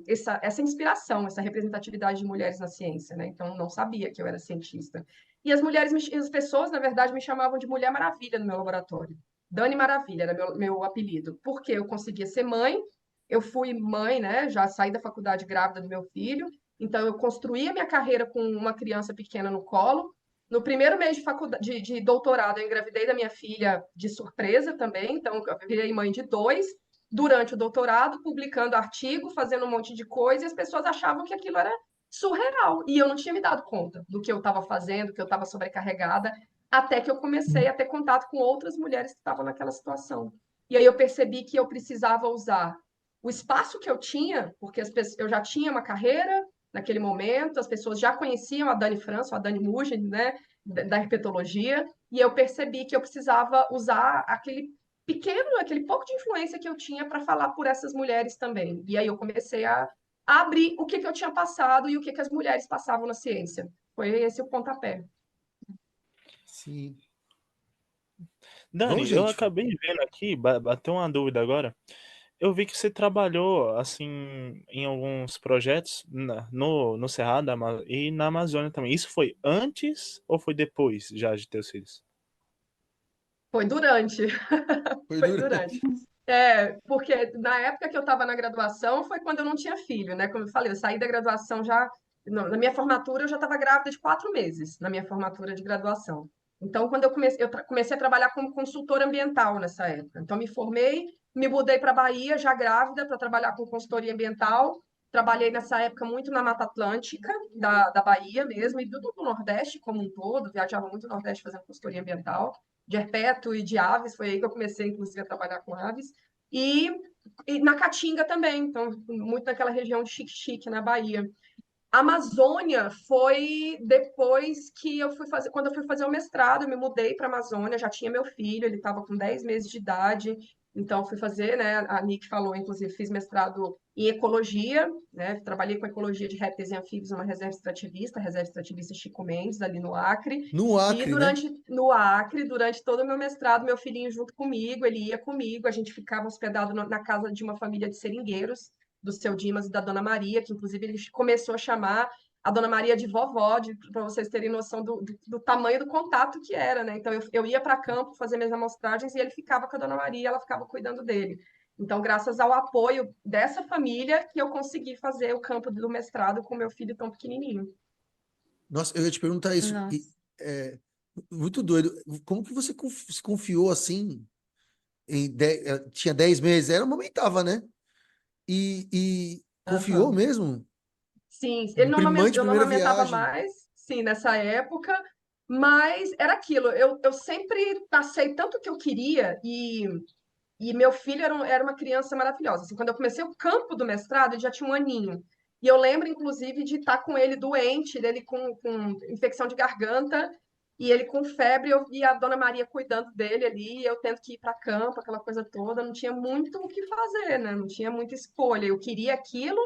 inspiração, essa representatividade de mulheres na ciência, né? Então eu não sabia que eu era cientista. E as pessoas, na verdade, me chamavam de Mulher Maravilha no meu laboratório. Dani Maravilha era meu apelido, porque eu conseguia ser mãe, eu fui mãe, né? Já saí da faculdade grávida do meu filho, então eu construí a minha carreira com uma criança pequena no colo. No primeiro mês de doutorado, eu engravidei da minha filha de surpresa também, então eu virei mãe de 2. Durante o doutorado, publicando artigo, fazendo um monte de coisa, e as pessoas achavam que aquilo era surreal. E eu não tinha me dado conta do que eu estava fazendo, que eu estava sobrecarregada, até que eu comecei a ter contato com outras mulheres que estavam naquela situação. E aí eu percebi que eu precisava usar o espaço que eu tinha, porque eu já tinha uma carreira naquele momento, as pessoas já conheciam a Dani Franço, a Dani Mugen, né, da herpetologia, e eu percebi que eu precisava usar aquele pouco de influência que eu tinha para falar por essas mulheres também. E aí eu comecei a abrir o que eu tinha passado e o que as mulheres passavam na ciência. Foi esse o pontapé. Sim. Vamos, Dani, eu gente. acabei vendo aqui, bateu uma dúvida agora. eu vi que você trabalhou, assim, em alguns projetos no Cerrado e na Amazônia também. Isso foi antes ou foi depois já de ter os filhos? Foi durante. Foi Foi durante. durante. É, porque na época que eu estava na graduação foi quando eu não tinha filho, né? Como eu falei, eu saí da graduação já. Na minha formatura, eu já estava grávida de 4 meses, na minha formatura de graduação. Então, quando comecei a trabalhar como consultora ambiental nessa época. Então, me formei, me mudei para a Bahia, já grávida, para trabalhar com consultoria ambiental. Trabalhei nessa época muito na Mata Atlântica, da Bahia mesmo, e do Nordeste como um todo. Viajava muito no Nordeste fazendo consultoria ambiental de herpeto e de aves, foi aí que eu comecei, inclusive, a trabalhar com aves, e, e na Caatinga também, então, muito naquela região de Xique-Xique, na Bahia. A Amazônia foi depois que eu fui fazer, quando eu fui fazer o mestrado, eu me mudei para a Amazônia, já tinha meu filho, ele estava com 10 meses de idade, então fui fazer, né? A Nick falou, inclusive, fiz mestrado em ecologia, né? Trabalhei com ecologia de répteis e anfíbios numa reserva extrativista Chico Mendes, ali no Acre. No E Acre, né? no Acre, durante todo o meu mestrado, meu filhinho junto comigo, ele ia comigo, a gente ficava hospedado na casa de uma família de seringueiros, do seu Dimas e da Dona Maria, que inclusive ele começou a chamar a Dona Maria de vovó, para vocês terem noção do tamanho do contato que era, né? Então eu ia para campo fazer minhas amostragens e ele ficava com a Dona Maria, ela ficava cuidando dele. Então, graças ao apoio dessa família, que eu consegui fazer o campo do mestrado com meu filho tão pequenininho. Nossa, eu ia te perguntar isso. Nossa, É, muito doido. Como que você se confiou assim? Tinha 10 meses, era amamentava, né? E confiou Aham. mesmo? Sim, Mãe de eu não primeira amamentava viagem. mais, sim, nessa época, mas era aquilo. Eu sempre passei tanto que eu queria e meu filho era uma criança maravilhosa. Assim, quando eu comecei o campo do mestrado, ele já tinha um aninho. E eu lembro, inclusive, de estar com ele doente, dele com infecção de garganta, e ele com febre, eu vi a Dona Maria cuidando dele ali, eu tendo que ir para campo, aquela coisa toda, não tinha muito o que fazer, né? Não tinha muita escolha. Eu queria aquilo,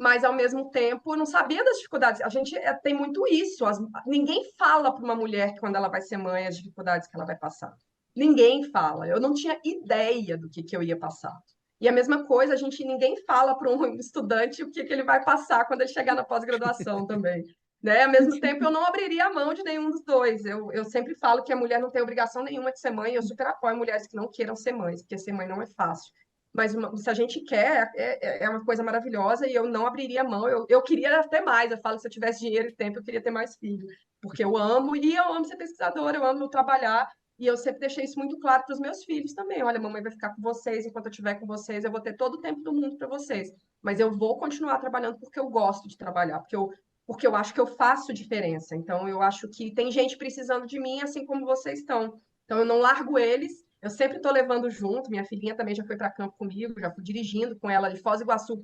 mas ao mesmo tempo não sabia das dificuldades. A gente tem muito isso. Ninguém fala para uma mulher que quando ela vai ser mãe as dificuldades que ela vai passar. Ninguém fala. Eu não tinha ideia do que eu ia passar. E a mesma coisa, ninguém fala para um estudante o que ele vai passar quando ele chegar na pós-graduação também. Né? Ao mesmo tempo, eu não abriria a mão de nenhum dos dois. Eu sempre falo que a mulher não tem obrigação nenhuma de ser mãe. Eu super apoio mulheres que não queiram ser mães, porque ser mãe não é fácil. Mas se a gente quer, é uma coisa maravilhosa e eu não abriria mão. Eu queria ter mais. Eu falo que se eu tivesse dinheiro e tempo, eu queria ter mais filhos. Porque eu amo, e eu amo ser pesquisadora, eu amo trabalhar. E eu sempre deixei isso muito claro para os meus filhos também. Olha, mamãe vai ficar com vocês, enquanto eu estiver com vocês, eu vou ter todo o tempo do mundo para vocês. Mas eu vou continuar trabalhando porque eu gosto de trabalhar, porque eu acho que eu faço diferença. Então, eu acho que tem gente precisando de mim, assim como vocês estão. Então, eu não largo eles, eu sempre estou levando junto. Minha filhinha também já foi para campo comigo, já fui dirigindo com ela de Foz do Iguaçu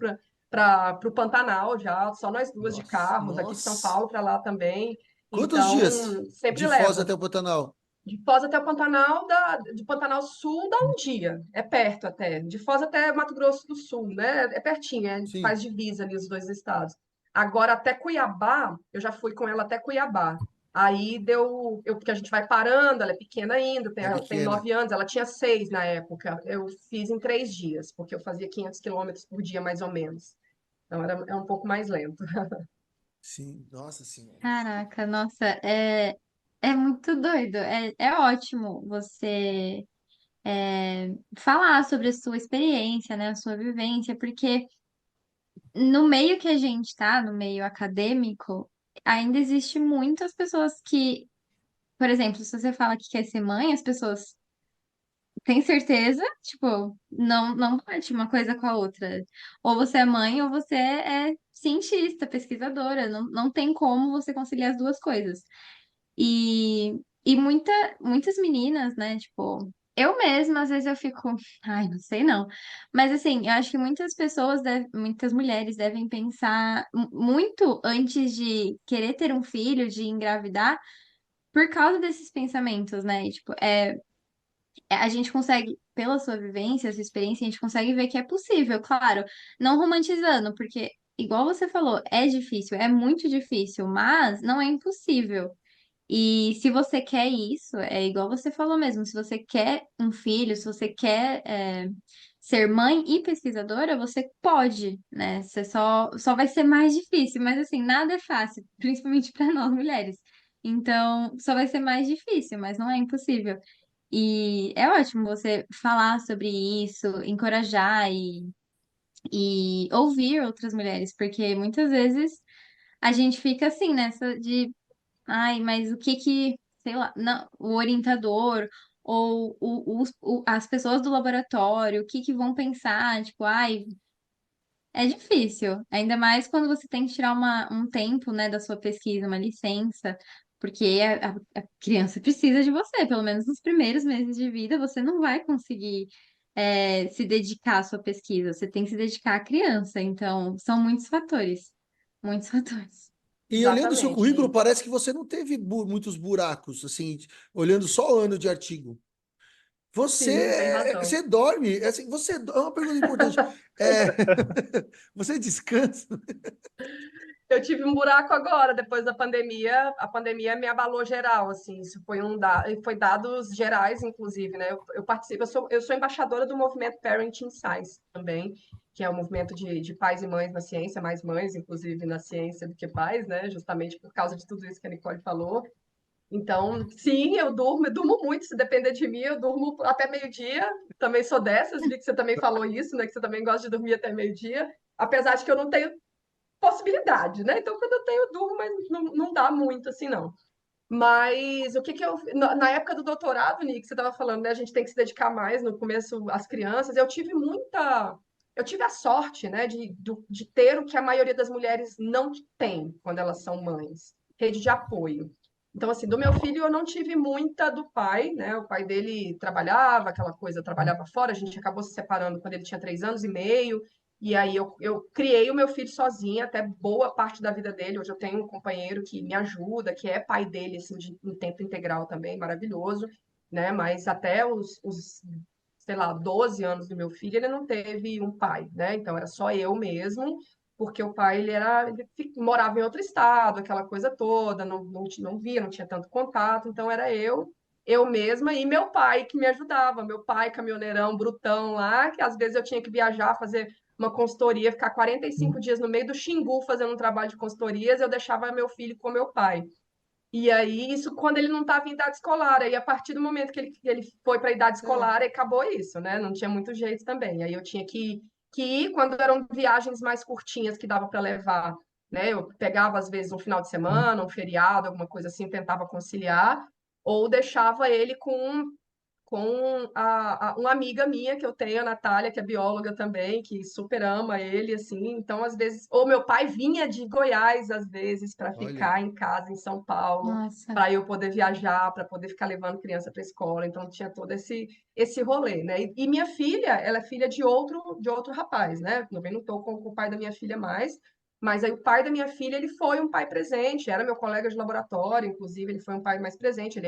para o Pantanal, já, só nós duas de Nossa, carro, daqui de São nossa. Paulo para lá também. Quantos Então, dias sempre de Foz levo. até o Pantanal? De Foz até o Pantanal, de Pantanal Sul dá um dia, é perto até. De Foz até Mato Grosso do Sul, né? É pertinho, Sim. faz divisa ali os dois estados. Agora até Cuiabá, eu já fui com ela até Cuiabá. Aí porque a gente vai parando, ela é pequena ainda, É ela tem pequena. 9 anos, ela tinha 6 na época. Eu fiz em 3 dias, porque eu fazia 500 quilômetros por dia, mais ou menos. Então é um pouco mais lento. Sim, nossa senhora. caraca, nossa, é muito doido. É ótimo você falar sobre a sua experiência, né, a sua vivência, porque no meio que a gente tá, no meio acadêmico, ainda existe muitas pessoas que, por exemplo, se você fala que quer ser mãe, as pessoas têm certeza, tipo, não bate uma coisa com a outra. Ou você é mãe ou você é cientista, pesquisadora. Não tem como você conciliar as duas coisas. E muitas meninas, né, tipo, eu mesma, às vezes eu fico, ai, não sei não. Mas assim, eu acho que muitas mulheres devem pensar muito antes de querer ter um filho, de engravidar, por causa desses pensamentos, né? E, tipo, a gente consegue, pela sua vivência, sua experiência, a gente consegue ver que é possível, claro, não romantizando, porque, igual você falou, é difícil, é muito difícil, mas não é impossível. E se você quer isso, é igual você falou mesmo, se você quer um filho, se você quer ser mãe e pesquisadora, você pode, né? Você só vai ser mais difícil, mas assim, nada é fácil, principalmente para nós mulheres. Então, só vai ser mais difícil, mas não é impossível. E é ótimo você falar sobre isso, encorajar e ouvir outras mulheres, porque muitas vezes a gente fica assim, nessa de, ai, mas sei lá, não, o orientador ou as pessoas do laboratório, o que que vão pensar? Tipo, ai, é difícil, ainda mais quando você tem que tirar um tempo, né, da sua pesquisa, uma licença, porque a criança precisa de você, pelo menos nos primeiros meses de vida, você não vai conseguir se dedicar à sua pesquisa, você tem que se dedicar à criança, então são muitos fatores, muitos fatores. E olhando o seu currículo, Exatamente. parece que você não teve muitos buracos, assim, olhando só o ano de artigo. Sim, tem razão. Você dorme, assim, é uma pergunta importante. É, você descansa? Eu tive um buraco agora, depois da pandemia. A pandemia me abalou geral, assim. Isso foi dados gerais, inclusive, né? Eu participo, eu sou embaixadora do movimento Parenting Science também, que é o movimento de pais e mães na ciência, mais mães, inclusive, na ciência do que pais, né? Justamente por causa de tudo isso que a Nicole falou. Então, sim, eu durmo muito, se depender de mim, eu durmo até meio-dia. Também sou dessas, vi que você também falou isso, né? Que você também gosta de dormir até meio-dia, apesar de que eu não tenho possibilidade, né? Então, quando eu tenho, eu durmo, mas não dá muito assim, não. Mas o que que eu. Na época do doutorado, Nick, você estava falando, né? A gente tem que se dedicar mais no começo às crianças. Eu tive muita. Eu tive a sorte, né, de ter o que a maioria das mulheres não tem quando elas são mães, rede de apoio. Então, assim, do meu filho eu não tive muita do pai, né? O pai dele trabalhava, aquela coisa, trabalhava fora, a gente acabou se separando quando ele tinha 3 anos e meio, e aí eu criei o meu filho sozinha, até boa parte da vida dele. Hoje eu tenho um companheiro que me ajuda, que é pai dele, assim, em tempo integral também, maravilhoso, né? Mas até sei lá, 12 anos do meu filho, ele não teve um pai, né? Então era só eu mesmo, porque o pai, morava em outro estado, aquela coisa toda, não via, não tinha tanto contato, então era eu mesma e meu pai que me ajudava, meu pai caminhoneirão brutão lá, que às vezes eu tinha que viajar, fazer uma consultoria, ficar 45 dias no meio do Xingu fazendo um trabalho de consultorias, eu deixava meu filho com meu pai. E aí, isso quando ele não estava em idade escolar. Aí, a partir do momento que ele foi para a idade É, escolar, acabou isso, né? Não tinha muito jeito também. Aí, eu tinha que ir quando eram viagens mais curtinhas que dava para levar. Né? Eu pegava, às vezes, um final de semana, um feriado, alguma coisa assim, tentava conciliar, ou deixava ele com uma amiga minha que eu tenho, a Natália, que é bióloga também, que super ama ele, assim. Então, às vezes, ou meu pai vinha de Goiás, às vezes, para olha. ficar em casa em São Paulo, Nossa. para eu poder viajar, para poder ficar levando criança para a escola. Então, tinha todo esse rolê, né? E minha filha, ela é filha de outro rapaz, né? Eu não estou com o pai da minha filha mais, mas aí o pai da minha filha, ele foi um pai presente, era meu colega de laboratório, inclusive, ele foi um pai mais presente,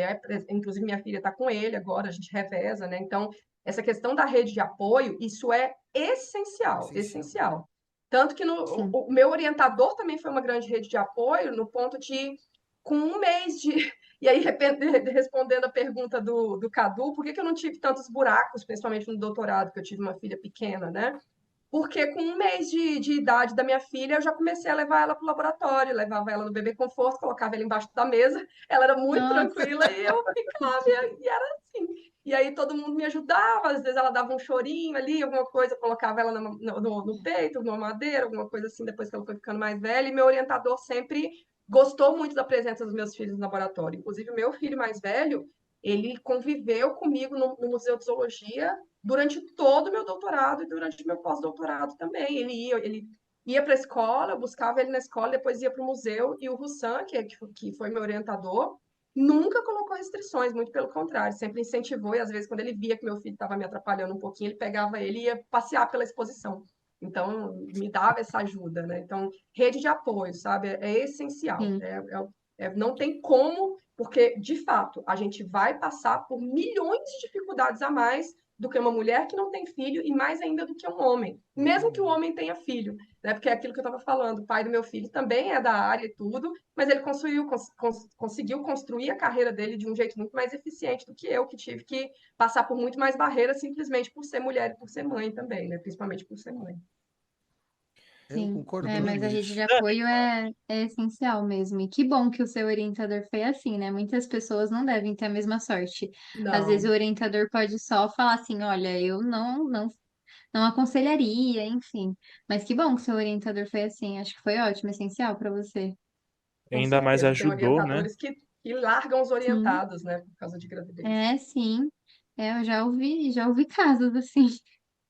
inclusive minha filha está com ele agora, a gente reveza, né? Então, essa questão da rede de apoio, isso é essencial, Essencial. essencial. Tanto que Sim. o meu orientador também foi uma grande rede de apoio, no ponto de, com um mês de. E aí, respondendo a pergunta do Cadu, por que eu não tive tantos buracos, principalmente no doutorado, que eu tive uma filha pequena, né? Porque com um mês de idade da minha filha, eu já comecei a levar ela para o laboratório, levava ela no bebê conforto, colocava ela embaixo da mesa, ela era muito Nossa. tranquila e eu ficava, e era assim. E aí todo mundo me ajudava, às vezes ela dava um chorinho ali, alguma coisa, eu colocava ela no peito, numa madeira, alguma coisa assim, depois que ela foi ficando mais velha, e meu orientador sempre gostou muito da presença dos meus filhos no laboratório. Inclusive, o meu filho mais velho, ele conviveu comigo no Museu de Zoologia durante todo o meu doutorado e durante o meu pós-doutorado também. Ele ia para a escola, eu buscava ele na escola, depois ia para o museu, e o Russan, que foi meu orientador, nunca colocou restrições, muito pelo contrário, sempre incentivou, e às vezes, quando ele via que meu filho estava me atrapalhando um pouquinho, ele pegava ele e ia passear pela exposição. Então, me dava essa ajuda, né? Então, rede de apoio, sabe? É essencial. Sim. Não tem como, porque, de fato, a gente vai passar por milhões de dificuldades a mais do que uma mulher que não tem filho e mais ainda do que um homem, mesmo que o homem tenha filho, né? Porque é aquilo que eu estava falando, o pai do meu filho também é da área e tudo, mas ele conseguiu construir a carreira dele de um jeito muito mais eficiente do que eu, que tive que passar por muito mais barreiras simplesmente por ser mulher e por ser mãe também, né? Principalmente por ser mãe. Eu Sim, concordo mas a rede de plenamente. apoio é essencial mesmo. E que bom que o seu orientador foi assim, né? Muitas pessoas não devem ter a mesma sorte. Às vezes o Não, orientador pode só falar assim, olha, eu não aconselharia, enfim. Mas que bom que o seu orientador foi assim. Acho que foi ótimo, essencial para você. com Ainda mais certeza. Tem ajudou, né? orientadores que largam os Sim, orientados, né? Por causa de gravidez. sim. Eu já ouvi casos assim.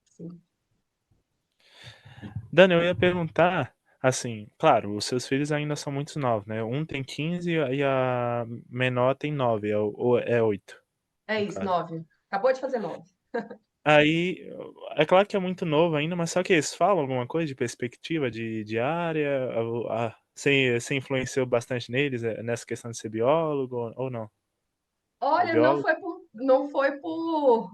Sim. Dani, eu ia perguntar, assim, claro, os seus filhos ainda são muito novos, né? Um tem 15 e a menor tem 9, ou é 8, É no isso, caso. 9. Acabou de fazer 9. Aí, é claro que é muito novo ainda, mas só que eles falam alguma coisa de perspectiva de área? Você influenciou bastante neles nessa questão de ser biólogo ou não? Ou Olha, biólogo? não foi por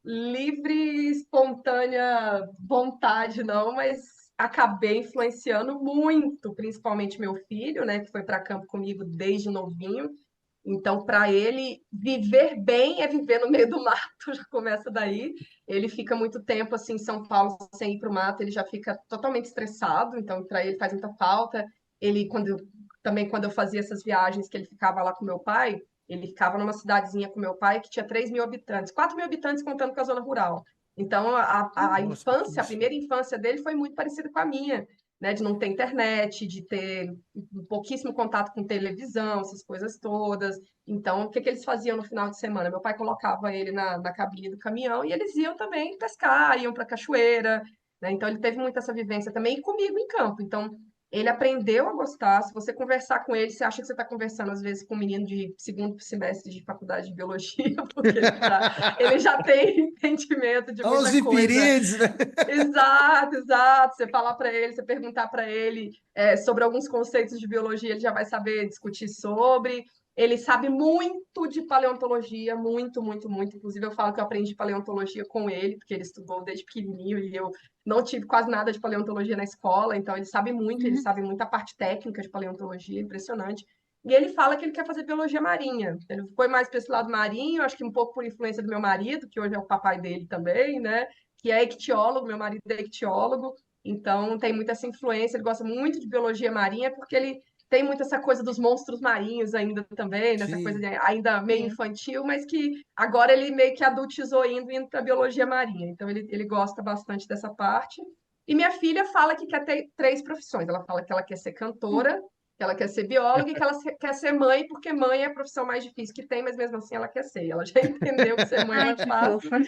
livre, espontânea vontade, não, mas acabei influenciando muito, principalmente meu filho, né, que foi para campo comigo desde novinho. Então, para ele, viver bem é viver no meio do mato, já começa daí. Ele fica muito tempo assim em São Paulo sem ir para o mato, ele já fica totalmente estressado, então para ele faz muita falta. Ele, quando eu fazia essas viagens que ele ficava lá com meu pai, ele ficava numa cidadezinha com meu pai que tinha 3.000 habitantes, 4.000 habitantes contando com a zona rural. Então, a Nossa, infância, a pouquíssimo. primeira infância dele foi muito parecida com a minha, né? De não ter internet, de ter pouquíssimo contato com televisão, essas coisas todas. Então, o que que eles faziam no final de semana? Meu pai colocava ele na cabine do caminhão e eles iam também pescar, iam para a cachoeira, né? Então, ele teve muito essa vivência também e comigo em campo. Então, ele aprendeu a gostar. Se você conversar com ele, você acha que você está conversando, às vezes, com um menino de segundo semestre de faculdade de biologia, porque ele já tem entendimento de Olha os muita coisa. hiperídeos, né? Exato, exato. Você falar para ele, você perguntar para ele sobre alguns conceitos de biologia, ele já vai saber discutir sobre. Ele sabe muito de paleontologia, muito, muito, muito. Inclusive, eu falo que eu aprendi paleontologia com ele, porque ele estudou desde pequenininho e eu não tive quase nada de paleontologia na escola, então ele Uhum. sabe muito a parte técnica de paleontologia, impressionante. E ele fala que ele quer fazer biologia marinha. Ele foi mais para esse lado marinho, acho que um pouco por influência do meu marido, que hoje é o papai dele também, né? Que é ictiólogo, meu marido é ictiólogo, então tem muita essa influência. Ele gosta muito de biologia marinha, porque ele tem muito essa coisa dos monstros marinhos ainda também, nessa coisa Sim. ainda meio Sim. infantil, mas que agora ele meio que adultizou indo para biologia marinha. Então ele gosta bastante dessa parte. E minha filha fala que quer ter 3 profissões. Ela fala que ela quer ser cantora, que ela quer ser bióloga e que ela quer ser mãe, porque mãe é a profissão mais difícil que tem, mas mesmo assim ela quer ser. Ela já entendeu que ser mãe não Ai, é que fácil, fofa.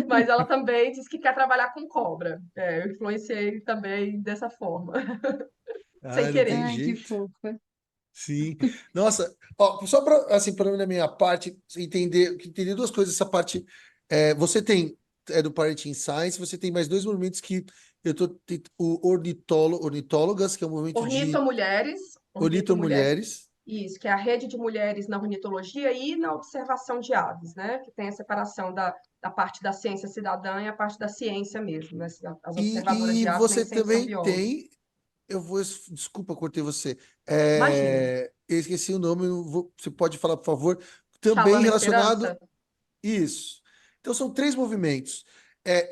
mas ela também diz que quer trabalhar com cobra. Eu influenciei também dessa forma, sem Ah, não tem querer. Ai, que jeito. fofa. Sim. Nossa, ó, só para assim, para da minha parte entender duas coisas. Essa parte, você tem do Parenting Science, você tem mais dois movimentos que eu tô o ornitólogas, que é um movimento de Ornitomulheres, ornitomulheres, isso, que é a rede de mulheres na ornitologia e na observação de aves, né? Que tem a separação da parte da ciência cidadã e a parte da ciência mesmo, né? As observadoras e de aves nem você sempre são também biólogos. tem, desculpa, cortei você. Imagina. Eu esqueci o nome, você pode falar, por favor, também Salame Esperança? relacionado. Isso. Então são três movimentos.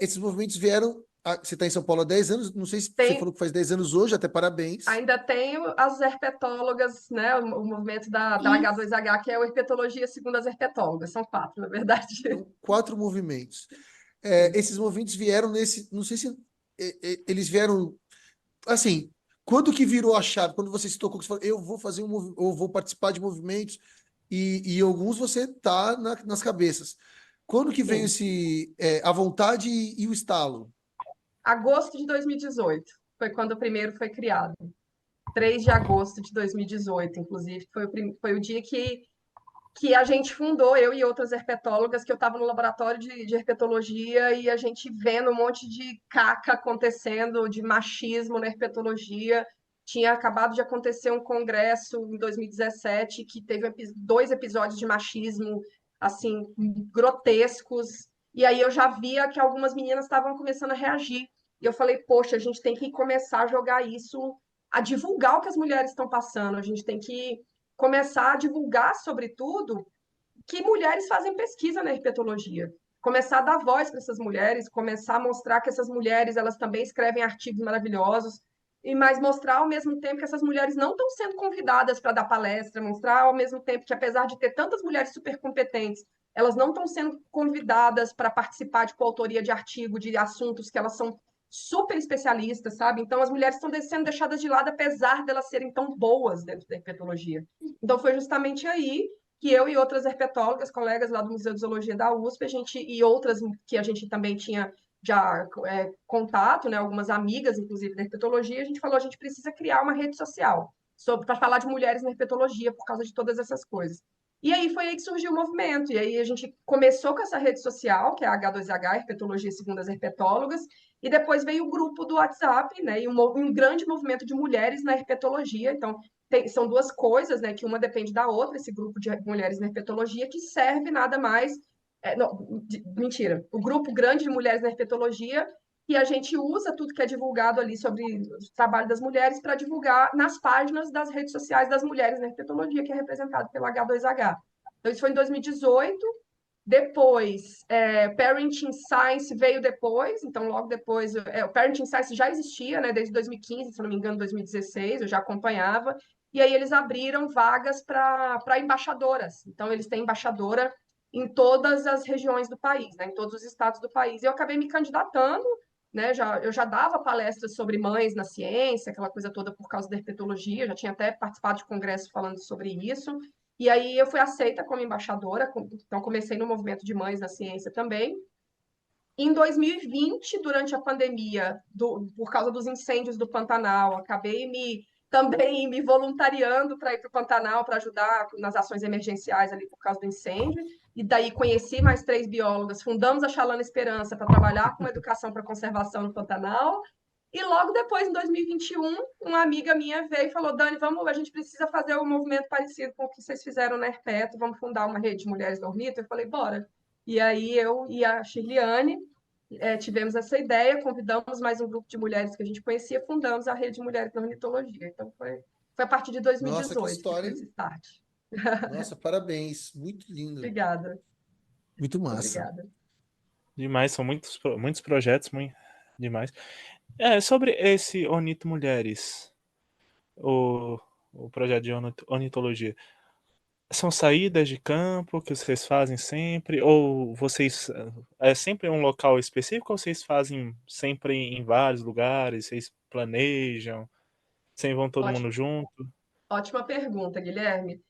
Esses movimentos vieram. Você está em São Paulo há 10 anos, não sei se você Tem, falou que faz 10 anos hoje, até parabéns. ainda tem as herpetólogas, né? O movimento da Isso. H2H, que é a herpetologia segundo as herpetólogas. São 4, na verdade. São quatro movimentos. Sim. Esses movimentos vieram nesse. Não sei se eles vieram. Assim, quando que virou a chave? Quando você se tocou, que você falou, eu vou fazer eu vou participar de movimentos, e alguns você tá nas cabeças. Quando que veio Sim. a vontade e o estalo? Agosto de 2018 foi quando o primeiro foi criado. 3 de agosto de 2018, inclusive, foi o dia que a gente fundou, eu e outras herpetólogas, que eu estava no laboratório de herpetologia e a gente vendo um monte de caca acontecendo, de machismo na herpetologia. Tinha acabado de acontecer um congresso em 2017 que teve 2 episódios de machismo, assim, grotescos. E aí eu já via que algumas meninas estavam começando a reagir. E eu falei, poxa, a gente tem que começar a jogar isso, a divulgar o que as mulheres estão passando, a gente tem que começar a divulgar, sobretudo, que mulheres fazem pesquisa na herpetologia. Começar a dar voz para essas mulheres, começar a mostrar que essas mulheres elas também escrevem artigos maravilhosos, e mais mostrar ao mesmo tempo que essas mulheres não estão sendo convidadas para dar palestra, mostrar ao mesmo tempo que apesar de ter tantas mulheres super competentes, elas não estão sendo convidadas para participar de coautoria de artigo, de assuntos que elas são super especialistas, sabe? Então as mulheres estão sendo deixadas de lado apesar delas serem tão boas dentro da herpetologia. Então foi justamente aí que eu e outras herpetólogas, colegas lá do Museu de Zoologia da USP, a gente e outras que a gente também tinha já contato, né, algumas amigas, inclusive, da herpetologia, a gente falou, a gente precisa criar uma rede social para falar de mulheres na herpetologia por causa de todas essas coisas. E aí foi aí que surgiu o movimento, e aí a gente começou com essa rede social, que é a H2H, Herpetologia Segundo as Herpetólogas, e depois veio o grupo do WhatsApp, né, e um grande movimento de mulheres na herpetologia, então são duas coisas, né, que uma depende da outra, esse grupo de mulheres na herpetologia, que serve nada mais. Não, mentira. O grupo grande de mulheres na herpetologia, e a gente usa tudo que é divulgado ali sobre o trabalho das mulheres para divulgar nas páginas das redes sociais das mulheres na herpetologia, que é representado pela H2H. Então, isso foi em 2018. Depois, Parenting Science veio depois, então logo depois, o Parenting Science já existia, né, desde 2015, se não me engano, 2016, eu já acompanhava, e aí eles abriram vagas para embaixadoras. Então, eles têm embaixadora em todas as regiões do país, né, em todos os estados do país. E eu acabei me candidatando, né, eu já dava palestras sobre mães na ciência, aquela coisa toda por causa da herpetologia, já tinha até participado de congresso falando sobre isso. E aí eu fui aceita como embaixadora, então comecei no movimento de mães na ciência também. Em 2020, durante a pandemia, por causa dos incêndios do Pantanal, acabei também me voluntariando para ir para o Pantanal para ajudar nas ações emergenciais ali por causa do incêndio. E daí conheci mais 3 biólogas, fundamos a Chalana Esperança para trabalhar com educação para conservação no Pantanal. E logo depois, em 2021, uma amiga minha veio e falou: Dani, a gente precisa fazer um movimento parecido com o que vocês fizeram na Herpeto, vamos fundar uma rede de mulheres da Ornito. Eu falei: bora. E aí eu e a Shirliane tivemos essa ideia, convidamos mais um grupo de mulheres que a gente conhecia, fundamos a rede de mulheres da ornitologia. Então foi a partir de Nossa, que 2018 que história, foi hein? esse start. Nossa, parabéns. Muito lindo. Obrigada, Muito massa. obrigada. Demais, são muitos projetos, muito demais. Sobre esse Ornito Mulheres, o, o projeto de ornitologia, são saídas de campo que vocês fazem sempre? Ou vocês. É sempre um local específico ou vocês fazem sempre em vários lugares? Vocês planejam? Sempre vão todo mundo Ótimo, junto? ótima pergunta, Guilherme.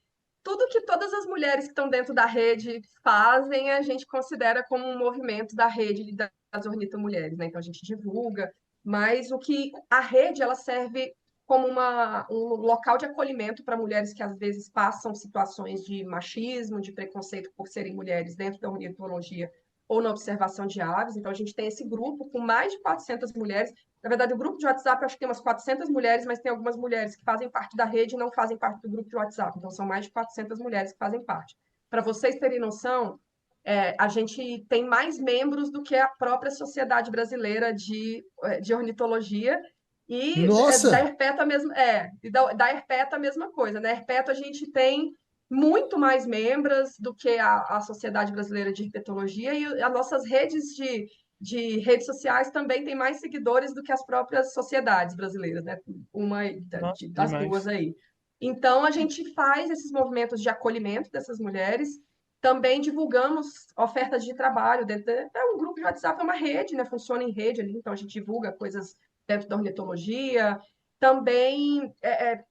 Tudo que todas as mulheres que estão dentro da rede fazem, a gente considera como um movimento da rede das ornitomulheres, né? Então a gente divulga, mas o que a rede ela serve como um local de acolhimento para mulheres que às vezes passam situações de machismo, de preconceito por serem mulheres dentro da ornitologia ou na observação de aves. Então a gente tem esse grupo com mais de 400 mulheres. Na verdade, o grupo de WhatsApp, acho que tem umas 400 mulheres, mas tem algumas mulheres que fazem parte da rede e não fazem parte do grupo de WhatsApp. Então, são mais de 400 mulheres que fazem parte. Para vocês terem noção, a gente tem mais membros do que a própria Sociedade Brasileira de Ornitologia. E da Nossa! Herpeto da Herpeto a mesma coisa. Na Herpeto a gente tem muito mais membros do que a Sociedade Brasileira de Herpetologia e as nossas redes de redes sociais também tem mais seguidores do que as próprias sociedades brasileiras, né? Uma Nossa, das duas demais. aí. Então, a gente faz esses movimentos de acolhimento dessas mulheres, também divulgamos ofertas de trabalho é um grupo de WhatsApp, é uma rede, né? Funciona em rede ali, então a gente divulga coisas dentro da ornitologia. Também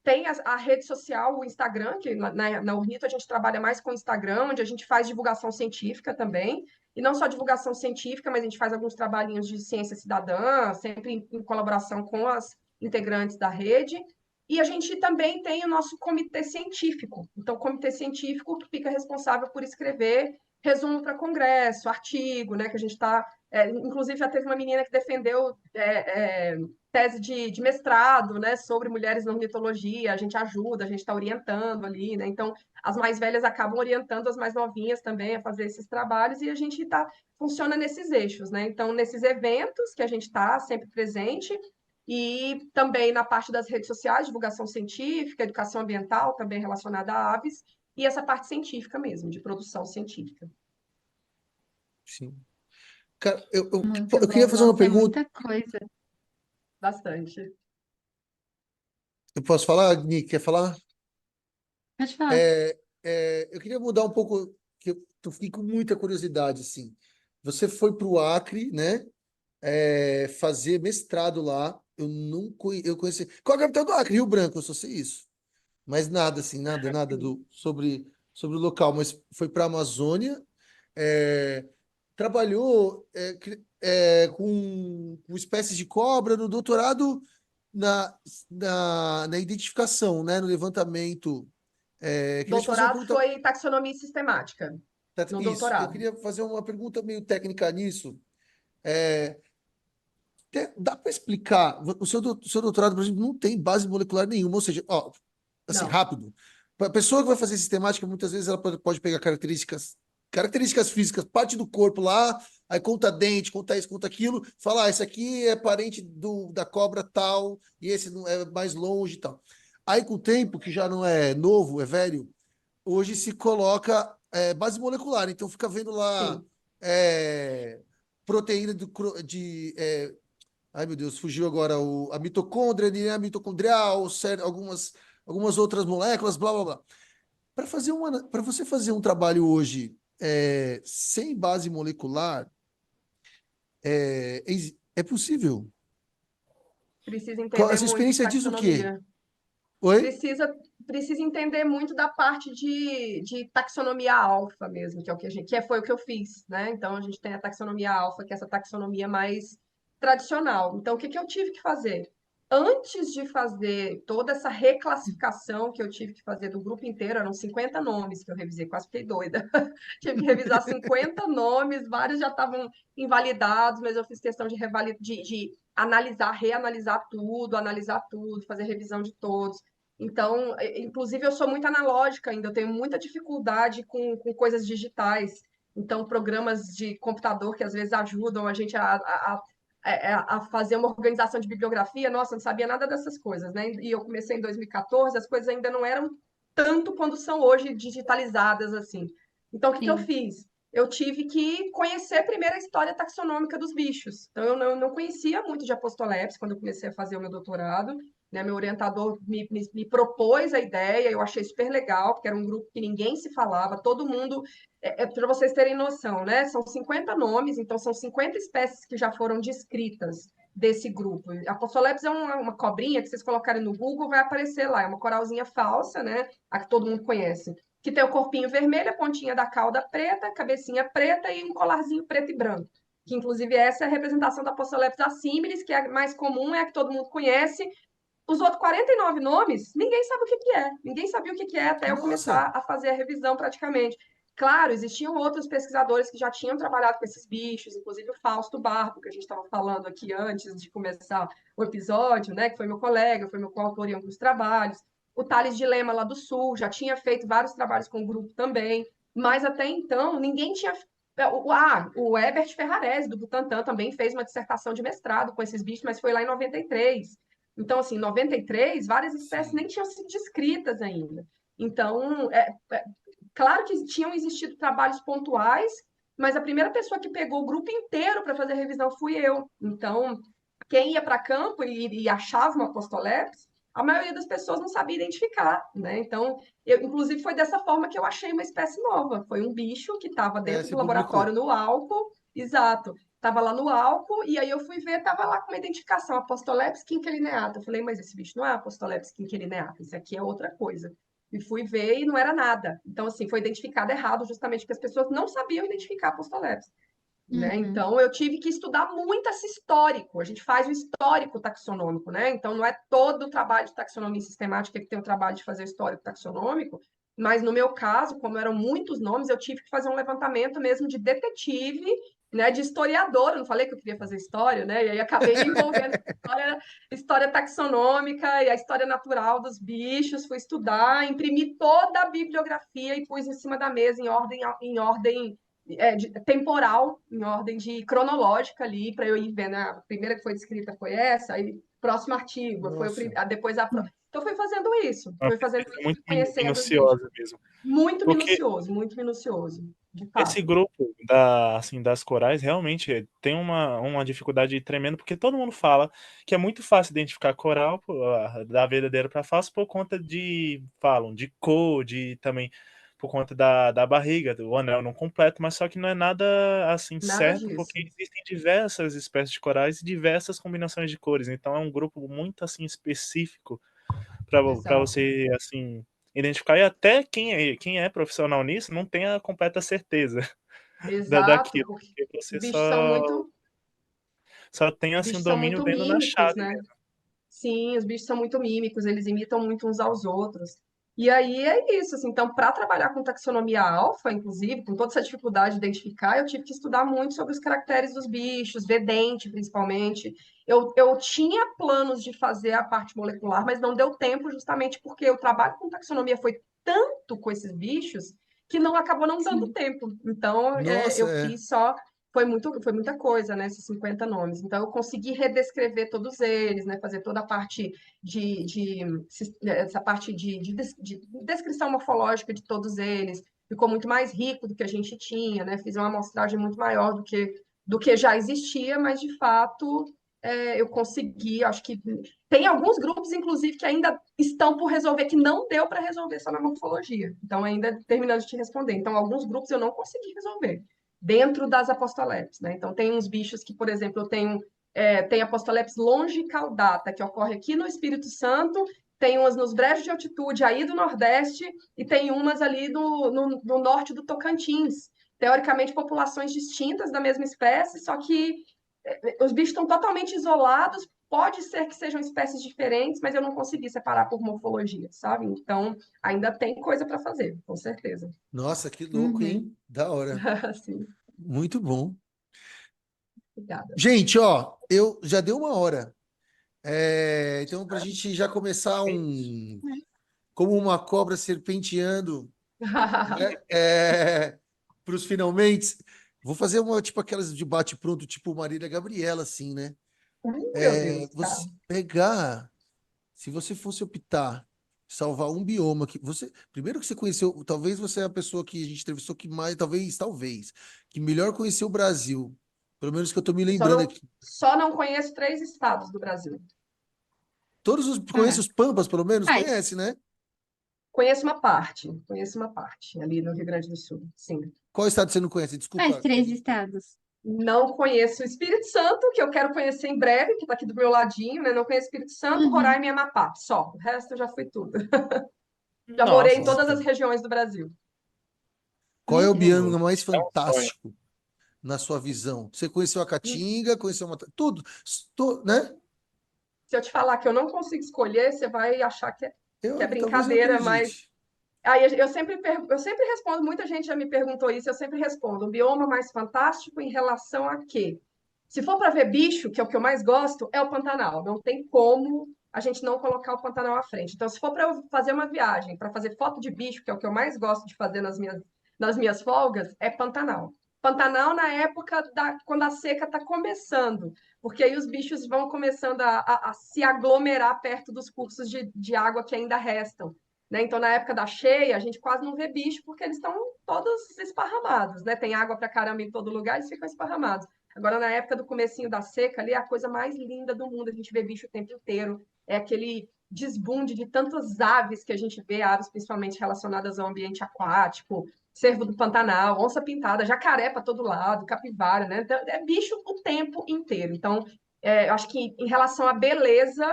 tem a rede social, o Instagram, que na Ornito a gente trabalha mais com o Instagram, onde a gente faz divulgação científica também. E não só divulgação científica, mas a gente faz alguns trabalhinhos de ciência cidadã, sempre em colaboração com as integrantes da rede. E a gente também tem o nosso comitê científico. Então, o comitê científico que fica responsável por escrever resumo para congresso, artigo, né, que a gente está Inclusive, já teve uma menina que defendeu tese de mestrado, né, sobre mulheres na ornitologia. A gente ajuda, a gente está orientando ali, né? Então, as mais velhas acabam orientando as mais novinhas também a fazer esses trabalhos e a gente funciona nesses eixos, né? Então, nesses eventos que a gente está sempre presente e também na parte das redes sociais, divulgação científica, educação ambiental, também relacionada a aves, e essa parte científica mesmo, de produção científica. Sim. Cara, Muito eu queria bom. fazer uma Nossa, é pergunta. muita coisa. Bastante. Eu posso falar, Nick? Quer falar? Pode falar. Eu queria mudar um pouco, que eu fiquei com muita curiosidade, assim. Você foi para o Acre, né? Fazer mestrado lá. Eu conheci. Qual é a capital do Acre? Rio Branco, eu só sei isso. Mas nada, assim, nada sobre o local. Mas foi para a Amazônia, é, trabalhou com espécies de cobra no doutorado na identificação, né? No levantamento. Queria te fazer uma Doutorado pergunta. foi em taxonomia sistemática, no Isso, eu doutorado. queria fazer uma pergunta meio técnica nisso. É, Dá para explicar? O seu doutorado, por exemplo, não tem base molecular nenhuma, ou seja, ó, assim, Não, rápido. A pessoa que vai fazer sistemática, muitas vezes ela pode pegar características físicas, parte do corpo lá, aí conta dente, conta isso, conta aquilo, falar, esse aqui é parente da cobra tal, e esse não é mais longe e tal. Aí, com o tempo, que já não é novo, é velho, hoje se coloca base molecular, então fica vendo lá sim. proteína ai, meu Deus, fugiu agora a mitocôndria, DNA mitocondrial, algumas outras moléculas, blá blá blá. Para você fazer um trabalho hoje sem base molecular, é possível. Precisa A entender sua muito de experiência diz o quê? taxonomia. Oi? Precisa, precisa entender muito da parte de taxonomia alfa mesmo, que é o que foi o que eu fiz, né? Então a gente tem a taxonomia alfa, que é essa taxonomia mais tradicional. Então, o que eu tive que fazer? Antes de fazer toda essa reclassificação que eu tive que fazer do grupo inteiro, eram 50 nomes que eu revisei, quase fiquei doida. Tive que revisar 50 nomes, vários já estavam invalidados, mas eu fiz questão de analisar, analisar tudo, fazer revisão de todos. Então, inclusive, eu sou muito analógica ainda, eu tenho muita dificuldade com coisas digitais. Então, programas de computador que às vezes ajudam a gente a fazer uma organização de bibliografia, nossa, eu não sabia nada dessas coisas, né? E eu comecei em 2014, as coisas ainda não eram tanto quando são hoje digitalizadas assim. Então, o que eu Sim. fiz? Eu tive que conhecer primeiro a história taxonômica dos bichos. Então, eu não conhecia muito de Apostolepis quando eu comecei a fazer o meu doutorado, né? Meu orientador me propôs a ideia, eu achei super legal, porque era um grupo que ninguém se falava, todo mundo. Para vocês terem noção, né? São 50 nomes, então são 50 espécies que já foram descritas desse grupo. A Apostolebs é uma cobrinha que vocês colocarem no Google, vai aparecer lá, é uma coralzinha falsa, né? A que todo mundo conhece. Que tem o corpinho vermelho, a pontinha da cauda preta, cabecinha preta e um colarzinho preto e branco. Que, inclusive, essa é a representação da Apostolebs assimilis, que é a mais comum, é a que todo mundo conhece, os outros 49 nomes, ninguém sabe o que é. Ninguém sabia o que é até eu Nossa! começar a fazer a revisão praticamente. Claro, existiam outros pesquisadores que já tinham trabalhado com esses bichos, inclusive o Fausto Barbo, que a gente estava falando aqui antes de começar o episódio, né? Que foi meu colega, foi meu coautor em alguns trabalhos. O Thales de Lema, lá do Sul, já tinha feito vários trabalhos com o grupo também. Mas até então, ninguém tinha. O Herbert Ferrarese, do Butantan, também fez uma dissertação de mestrado com esses bichos, mas foi lá em 93. Então, assim, em 93, várias espécies nem Sim. tinham sido descritas ainda. Então, claro que tinham existido trabalhos pontuais, mas a primeira pessoa que pegou o grupo inteiro para fazer a revisão fui eu. Então, quem ia para campo e achava uma Apostolepis, a maioria das pessoas não sabia identificar, né? Então, inclusive, foi dessa forma que eu achei uma espécie nova. Foi um bicho que estava dentro do Você laboratório publicou. no álcool, exato. Estava lá no álcool, e aí eu fui ver, estava lá com uma identificação, Apostolepis quinquelineata. Eu falei, mas esse bicho não é Apostolepis quinquelineata, isso aqui é outra coisa. E fui ver e não era nada. Então, assim, foi identificado errado, justamente porque as pessoas não sabiam identificar Apostolepis. Né? Uhum. Então, eu tive que estudar muito esse histórico. A gente faz o histórico taxonômico, né? Então, não é todo o trabalho de taxonomia sistemática que tem o trabalho de fazer o histórico taxonômico, mas no meu caso, como eram muitos nomes, eu tive que fazer um levantamento mesmo de detetive né, de historiadora. Eu não falei que eu queria fazer história, né? E aí acabei me envolvendo com história taxonômica e a história natural dos bichos. Fui estudar, imprimi toda a bibliografia e pus em cima da mesa em ordem temporal, em ordem de cronológica ali, para eu ir vendo. A primeira que foi descrita foi essa, aí próximo artigo, Nossa. depois a. Então, fui fazendo isso, Uma fui fazendo pesquisa isso, muito conhecendo os bichos. minuciosa mesmo. Porque Muito minucioso, de esse fato. grupo assim, das corais realmente tem uma dificuldade tremenda, porque todo mundo fala que é muito fácil identificar coral da verdadeira para falsa por conta falam, de cor, de também por conta da barriga, do anel não completo, mas só que não é nada assim Nada certo, porque disso. existem diversas espécies de corais e diversas combinações de cores, então é um grupo muito assim específico para Exato. você assim identificar, e até quem é profissional nisso não tem a completa certeza Exato, daquilo, porque porque os você bichos são muito, só tem os assim um bichos são domínio muito vendo na mímicos, chave né? mesmo. Sim, os bichos são muito mímicos, eles imitam muito uns aos outros. E aí é isso, assim, então, para trabalhar com taxonomia alfa, inclusive, com toda essa dificuldade de identificar, eu tive que estudar muito sobre os caracteres dos bichos, ver dente, principalmente. Eu tinha planos de fazer a parte molecular, mas não deu tempo justamente porque o trabalho com taxonomia foi tanto com esses bichos que não acabou não dando Sim. tempo. Então, Nossa, eu fiz só foi muita coisa, né? Esses 50 nomes. Então, eu consegui redescrever todos eles, né? Fazer toda a parte essa parte de descrição morfológica de todos eles. Ficou muito mais rico do que a gente tinha, né? Fiz uma amostragem muito maior do que já existia, mas de fato eu consegui. Acho que tem alguns grupos, inclusive, que ainda estão por resolver, que não deu para resolver só na morfologia. Então, ainda terminando de te responder. Então, alguns grupos eu não consegui resolver dentro das apostolepes, né? Então, tem uns bichos que, por exemplo, tem apostolepes longicaudata, que ocorre aqui no Espírito Santo, tem umas nos brejos de altitude aí do Nordeste, e tem umas ali no norte do Tocantins. Teoricamente, populações distintas da mesma espécie, só que os bichos estão totalmente isolados, pode ser que sejam espécies diferentes, mas eu não consegui separar por morfologia, sabe? Então, ainda tem coisa para fazer, com certeza. nossa, que louco, Uhum. hein? Da hora. Sim, Muito bom. obrigada. Gente, ó, eu já deu uma hora. Então, para a gente já começar como uma cobra serpenteando, né? Para os finalmente, vou fazer uma tipo aquelas de bate-pronto, tipo Marília Gabriela, assim, né? Meu Deus, tá. Você pegar, se você fosse optar salvar um bioma que você, primeiro que você conheceu, talvez você é a pessoa que a gente entrevistou que mais, talvez, que melhor conheceu o Brasil. Pelo menos que eu tô me Eu lembrando aqui. só não conheço 3 estados do Brasil. Conhece Ah, os Pampas, pelo menos? ah, Conhece, né? Conheço uma parte ali no Rio Grande do Sul, sim. Qual estado você não conhece? mais Desculpa. 3 estados. Não conheço o Espírito Santo, que eu quero conhecer em breve, que está aqui do meu ladinho, né? Não conheço o Espírito Santo, Uhum. Roraima e Amapá, só. O resto eu já fui tudo. Já morei em Nossa todas as senhora, regiões do Brasil. Qual é o Uhum. bioma mais é um sonho. fantástico na sua visão? Você conheceu a Caatinga, conheceu tudo, né? Se eu te falar que eu não consigo escolher, você vai achar que é Talvez eu brincadeira, mas acredite. aí eu sempre respondo, muita gente já me perguntou isso, eu sempre respondo, o bioma mais fantástico em relação a quê? Se for para ver bicho, que é o que eu mais gosto, é o Pantanal. Não tem como a gente não colocar o Pantanal à frente. Então, se for para eu fazer uma viagem, para fazer foto de bicho, que é o que eu mais gosto de fazer nas minhas folgas, é Pantanal. Pantanal na época quando a seca está começando, porque aí os bichos vão começando a se aglomerar perto dos cursos de água que ainda restam. Né? Então, na época da cheia, a gente quase não vê bicho, porque eles estão todos esparramados, né? Tem água para caramba em todo lugar, eles ficam esparramados. Agora, na época do comecinho da seca, ali é a coisa mais linda do mundo, a gente vê bicho o tempo inteiro, é aquele desbunde de tantas aves que a gente vê, aves principalmente relacionadas ao ambiente aquático, cervo do Pantanal, onça-pintada, jacaré para todo lado, capivara, né? Então, é bicho o tempo inteiro. Então, eu acho que em relação à beleza,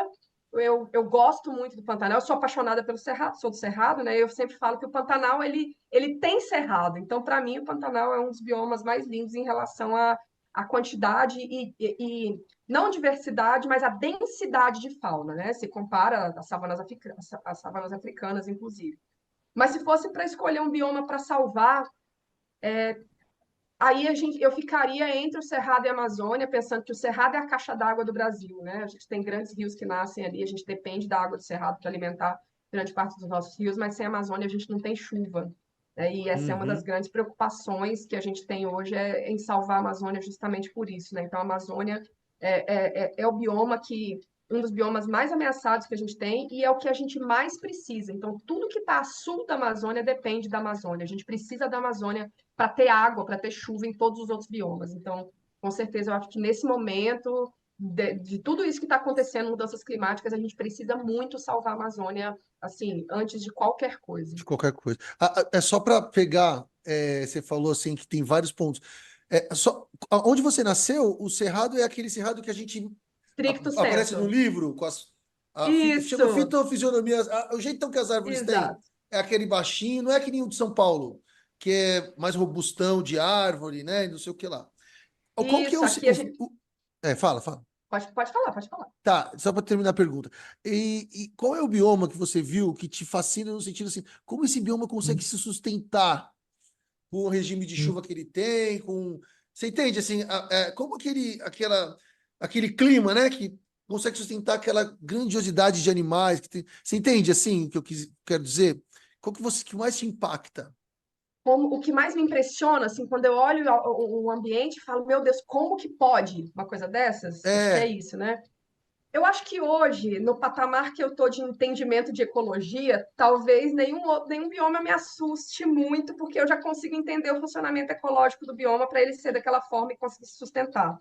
eu gosto muito do Pantanal, eu sou apaixonada pelo Cerrado, sou do Cerrado, né? Eu sempre falo que o Pantanal, ele tem cerrado. Então, para mim, o Pantanal é um dos biomas mais lindos em relação à quantidade e não diversidade, mas a densidade de fauna, né? Se compara às savanas africanas, inclusive. Mas se fosse para escolher um bioma para salvar, Aí eu ficaria entre o Cerrado e a Amazônia, pensando que o Cerrado é a caixa d'água do Brasil, né? A gente tem grandes rios que nascem ali, a gente depende da água do Cerrado para alimentar grande parte dos nossos rios, mas sem a Amazônia a gente não tem chuva, né? E essa é uma das Uhum. grandes preocupações que a gente tem hoje, é em salvar a Amazônia justamente por isso, né? Então, a Amazônia é o bioma um dos biomas mais ameaçados que a gente tem e é o que a gente mais precisa. Então, tudo que está a sul da Amazônia depende da Amazônia. A gente precisa da Amazônia para ter água, para ter chuva em todos os outros biomas. Então, com certeza, eu acho que nesse momento de tudo isso que está acontecendo, mudanças climáticas, a gente precisa muito salvar a Amazônia, assim, antes de qualquer coisa. De qualquer coisa. É só para pegar, você falou assim que tem vários pontos. Onde você nasceu, o cerrado é aquele cerrado que a gente Stricto aparece no senso. livro, chama Isso, fitofisionomia. O jeitão que as árvores têm exato. é aquele baixinho, não é que nem o de São Paulo, que é mais robustão de árvore, né? Não sei o que lá. Qual que é Isso, aqui a gente. fala, fala. Pode falar, pode falar. Tá, só para terminar a pergunta. E qual é o bioma que você viu que te fascina no sentido assim, como esse bioma consegue se sustentar com o regime de chuva que ele tem, com... Você entende, assim, como aquele clima, né, que consegue sustentar aquela grandiosidade de animais que tem... Você entende, assim, o que quero dizer? Qual que mais te impacta? O que mais me impressiona, assim, quando eu olho o ambiente e falo, meu Deus, como que pode uma coisa dessas? Acho que é É, isso, né? Eu acho que hoje, no patamar que eu estou de entendimento de ecologia, talvez nenhum bioma me assuste muito, porque eu já consigo entender o funcionamento ecológico do bioma para ele ser daquela forma e conseguir se sustentar.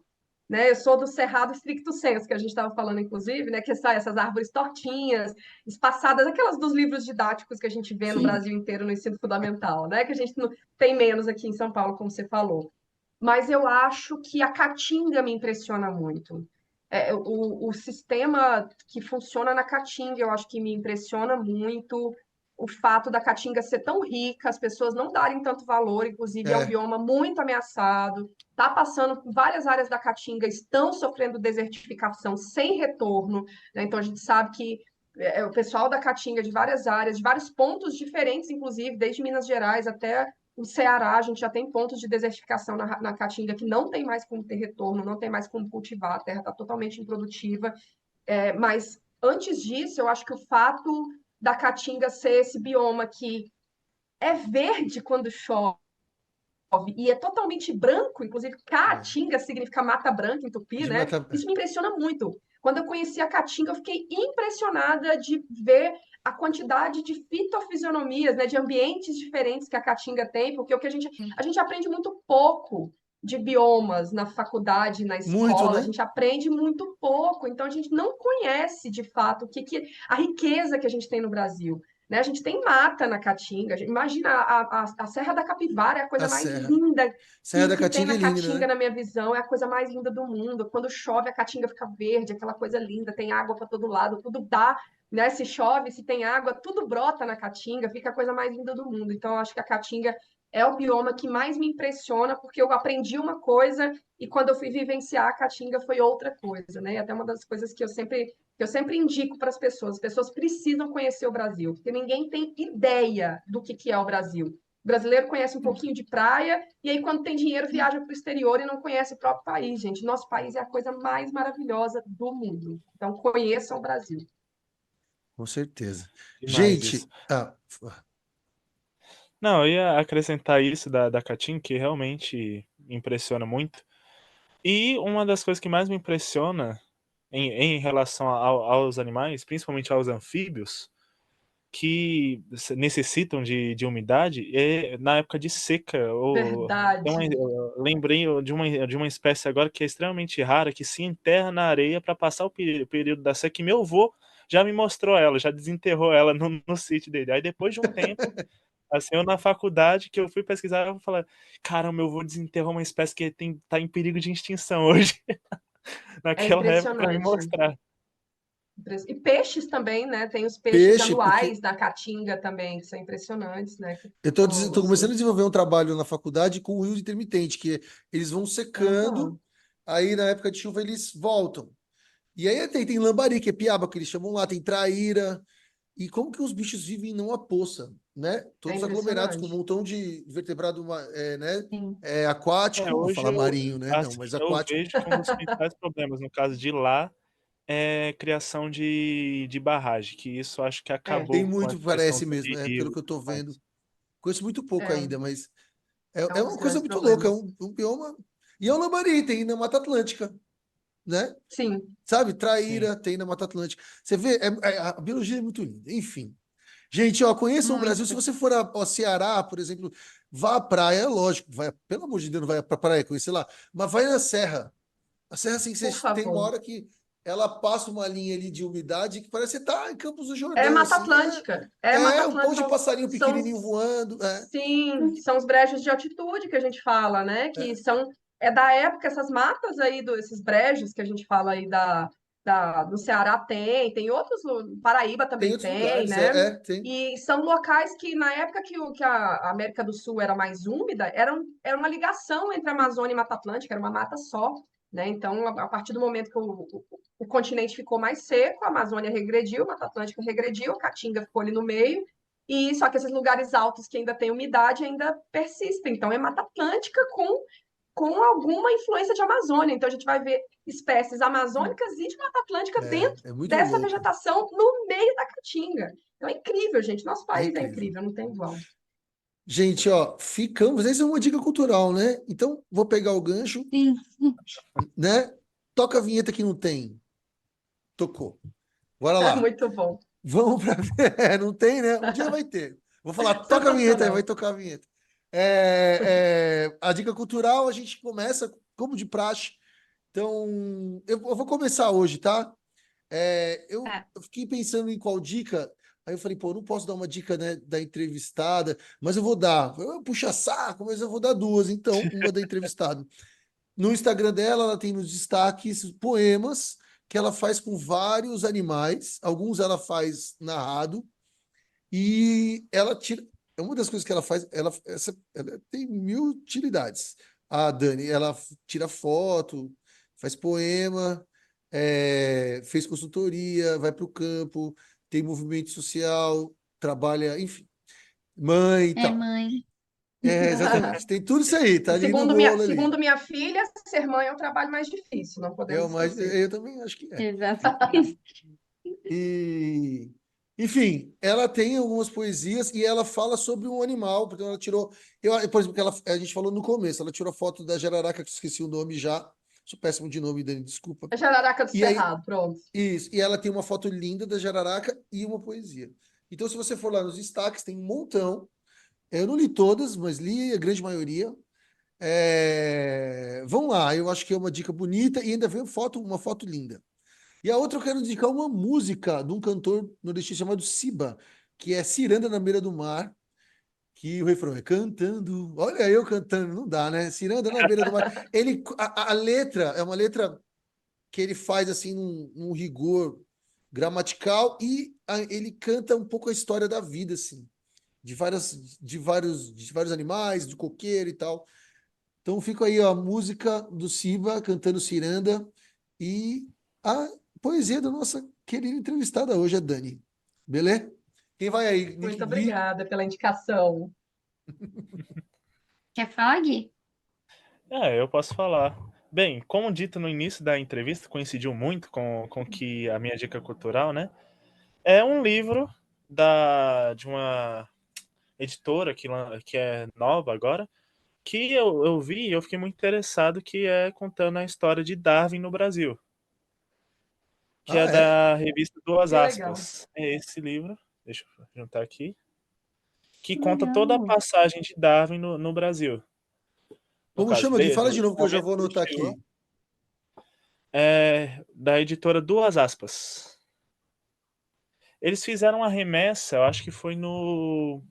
Né? Eu sou do Cerrado stricto sensu, que a gente estava falando, inclusive, né? Que são essas árvores tortinhas, espaçadas, aquelas dos livros didáticos que a gente vê no sim, Brasil inteiro no ensino fundamental, né? Que a gente não tem menos aqui em São Paulo, como você falou. Mas eu acho que a caatinga me impressiona muito. O sistema que funciona na caatinga, eu acho que me impressiona muito. O fato da caatinga ser tão rica, as pessoas não darem tanto valor, inclusive é um é, bioma muito ameaçado. Está passando, várias áreas da caatinga estão sofrendo desertificação sem retorno, né? Então a gente sabe que o pessoal da caatinga de várias áreas, de vários pontos diferentes, inclusive, desde Minas Gerais até o Ceará, a gente já tem pontos de desertificação na Caatinga que não tem mais como ter retorno, não tem mais como cultivar, a terra está totalmente improdutiva. Mas antes disso, eu acho que o fato da Caatinga ser esse bioma que é verde quando chove e é totalmente branco, inclusive é. Caatinga significa mata branca em tupi, De né? matar... Isso me impressiona muito. Quando eu conheci a Caatinga, eu fiquei impressionada de ver a quantidade de fitofisionomias, né, de ambientes diferentes que a Caatinga tem, porque a gente aprende muito pouco de biomas na faculdade, na Muito, escola, a né? gente aprende muito pouco, então a gente não conhece de fato a riqueza que a gente tem no Brasil. Né? A gente tem mata na Caatinga. Imagina, a Serra da Capivara é a A coisa mais serra. linda Serra da que tem Caatinga na é linda, Caatinga, né? na minha visão. É a coisa mais linda do mundo. Quando chove, a Caatinga fica verde, aquela coisa linda, tem água para todo lado, tudo dá. Né? Se chove, se tem água, tudo brota na Caatinga, fica a coisa mais linda do mundo. Então, eu acho que a Caatinga é o bioma que mais me impressiona, porque eu aprendi uma coisa e quando eu fui vivenciar a Caatinga foi outra coisa, né? E até uma das coisas que eu sempre indico para as pessoas. As pessoas precisam conhecer o Brasil, porque ninguém tem ideia do que é o Brasil. O brasileiro conhece um pouquinho de praia, e aí, quando tem dinheiro, viaja para o exterior e não conhece o próprio país, gente. Nosso país é a coisa mais maravilhosa do mundo. Então, conheçam o Brasil. Com certeza. Demais isso. Gente, Não, eu ia acrescentar isso da Caatinga, que realmente impressiona muito. E uma das coisas que mais me impressiona em relação aos animais, principalmente aos anfíbios, que necessitam de umidade, é na época de seca. Verdade. Eu lembrei de uma espécie agora que é extremamente rara, que se enterra na areia para passar o período da seca, e meu avô já me mostrou ela, já desenterrou ela no sítio dele. Aí depois de um tempo, assim, eu na faculdade, que eu fui pesquisar, eu falei, cara, meu avô desenterrou uma espécie que tá em perigo de extinção hoje, É naquela época, para me impressionante. mostrar. E peixes também, né? Tem os peixes peixe, porque anuais da Caatinga também, que são impressionantes, né? eu tô começando a desenvolver um trabalho na faculdade com o rio intermitente, que eles vão secando, Aham. aí na época de chuva eles voltam. E aí tem lambari, que é piaba, que eles chamam lá, tem traíra. E como que os bichos vivem numa poça? né? É Todos aglomerados com um impressionante. montão de vertebrado, né? Sim. Aquático, vou Hoje falar marinho, né? Não, assim, mas eu aquático. vejo que um dos principais problemas no caso de lá é criação de barragem, que isso acho que É, Tem acabou com muito, essa questão parece mesmo, de pelo rio que eu e tô tudo vendo. mais. Conheço muito pouco é, ainda, mas é é um dos uma coisa grandes muito louca, problemas. um bioma. E é um lambari, tem na Mata Atlântica, né? Sim, Sabe? Sim. Traíra tem na Mata Atlântica. Você vê, a biologia é muito linda. Enfim. Gente, ó, conheçam o Brasil. Se Muito. você for ao Ceará, por exemplo, vá à praia, é lógico, vai, pelo amor de Deus, não vai pra praia conhecer lá, mas vai na serra. A serra, assim, você por tem uma favor. hora que ela passa uma linha ali de umidade que parece que você tá em Campos do É Jordão, Mata assim. Atlântica. É Mata É um pão Atlântica. de passarinho São pequenininho voando. sim, são os brejos de altitude que a gente fala, né? Que É. são da época, essas matas aí, esses brejos que a gente fala aí do Ceará tem outros, no Paraíba Tem também outros tem, lugares, né? tem. E são locais que, na época que a América do Sul era mais úmida, era uma ligação entre a Amazônia e Mata Atlântica, era uma mata só, né? Então, a partir do momento que o continente ficou mais seco, a Amazônia regrediu, a Mata Atlântica regrediu, a Caatinga ficou ali no meio, e só que esses lugares altos que ainda têm umidade ainda persistem. Então, é Mata Atlântica com alguma influência de Amazônia. Então, a gente vai ver espécies amazônicas e de Mata Atlântica dentro É muito dessa louco. vegetação no meio da Caatinga. Então, é incrível, gente. Nosso É país é incrível. incrível, não tem igual. Gente, ó, ficamos. Essa é uma dica cultural, né? Então, vou pegar o gancho, Sim. né? Toca a vinheta que não tem. Tocou. Bora lá. Muito bom. Vamos para. Não tem, né? Um dia vai ter. Vou falar, toca a vinheta aí, vai Sensacional. tocar a vinheta. A dica cultural, a gente começa como de praxe. Então, eu vou começar hoje, tá? Tá. Eu fiquei pensando em qual dica. Aí eu falei, pô, eu não posso dar uma dica, né, da entrevistada, mas eu vou dar. Puxa saco, mas eu vou dar duas. Então, uma da entrevistada. No Instagram dela, ela tem nos destaques poemas que ela faz com vários animais. Alguns ela faz narrado. E ela tira. É uma das coisas que ela faz. Ela tem mil utilidades. A Dani, ela tira foto, faz poema, fez consultoria, vai para o campo, tem movimento social, trabalha, enfim, mãe e É, tal. mãe. Exatamente. Tem tudo isso aí, tá E ali no bolo ali. segundo minha filha, ser mãe é o trabalho mais difícil, não podemos esquecer. Eu também acho que é. Exatamente. E, enfim, ela tem algumas poesias e ela fala sobre um animal, porque ela tirou. Por exemplo, que a gente falou no começo, ela tirou a foto da jararaca, que eu esqueci o nome já. Sou péssimo de nome, Dani, desculpa. A jararaca do E aí, Cerrado, pronto. isso, e ela tem uma foto linda da jararaca e uma poesia. Então, se você for lá nos destaques, tem um montão. Eu não li todas, mas li a grande maioria. Vão lá, eu acho que é uma dica bonita e ainda vem uma foto linda. E a outra eu quero indicar uma música de um cantor nordestino chamado Siba, que é Ciranda na Beira do Mar, que o refrão é cantando. Olha eu cantando, não dá, né? Ciranda na Beira do Mar. A letra é uma letra que ele faz assim num rigor gramatical e ele canta um pouco a história da vida, assim, de vários animais, do coqueiro e tal. Então fica aí ó, a música do Siba cantando Ciranda e a poesia da nossa querida entrevistada hoje, a Dani. Beleza? Quem vai aí? Nick Muito Gui? obrigada pela indicação. Quer falar, Gui? Eu posso falar. Bem, como dito no início da entrevista, coincidiu muito com que a minha dica cultural, né? É um livro de uma editora que é nova agora, que eu vi e eu fiquei muito interessado, que é contando a história de Darwin no Brasil, que é Ah, é? da revista Duas Que legal. Aspas. É esse livro, deixa eu juntar aqui, que Que conta toda a legal. passagem de Darwin no Brasil. No Como caso, chama aqui? Fala de desde o novo que eu já momento vou que ele anotar chegou, aqui. da editora Duas Aspas. Eles fizeram uma remessa, eu acho que foi no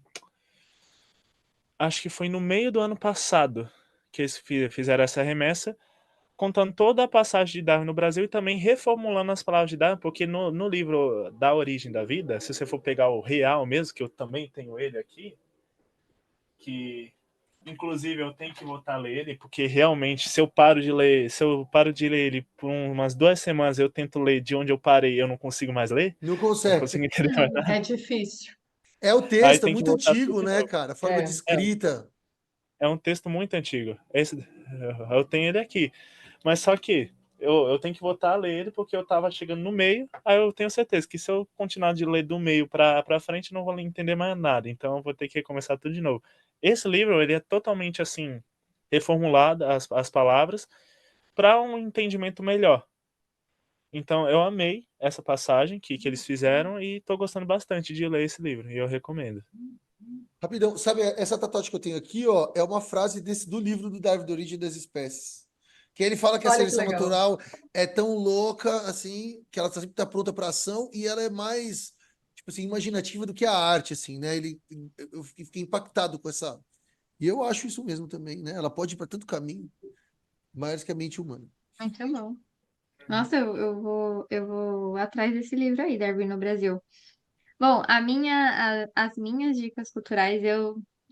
meio do ano passado que eles fizeram essa remessa, contando toda a passagem de Darwin no Brasil e também reformulando as palavras de Darwin, porque no livro Da Origem da Vida, se você for pegar o real mesmo, que eu também tenho ele aqui, que inclusive eu tenho que voltar a ler ele, porque realmente se eu paro de ler ele por umas 2 semanas, eu tento ler de onde eu parei, eu não consigo mais ler, Não não consegue. consigo entender mais nada. É difícil. É o Aí texto, é tem que muito voltar tudo antigo, de né, novo. cara? A forma de É. escrita. É um texto muito antigo. Eu tenho ele aqui. Mas só que eu tenho que voltar a ler ele porque eu tava chegando no meio. Aí eu tenho certeza que se eu continuar de ler do meio pra frente, eu não vou entender mais nada. Então eu vou ter que começar tudo de novo. Esse livro, ele é totalmente assim, reformulado as palavras para um entendimento melhor. Então eu amei essa passagem que eles fizeram e tô gostando bastante de ler esse livro. E eu recomendo. Rapidão, sabe, essa tatuagem que eu tenho aqui, ó, é uma frase do livro do Darwin, da Origem das Espécies. Que ele fala que a Olha que seleção legal. natural é tão louca, assim, que ela sempre tá pronta para ação e ela é mais, tipo assim, imaginativa do que a arte, assim, né? Eu fiquei impactado com essa. E eu acho isso mesmo também, né? Ela pode ir para tanto caminho, mais que a mente humana. Muito bom. Nossa, eu vou atrás desse livro aí, Darwin no Brasil. Bom, as minhas dicas culturais,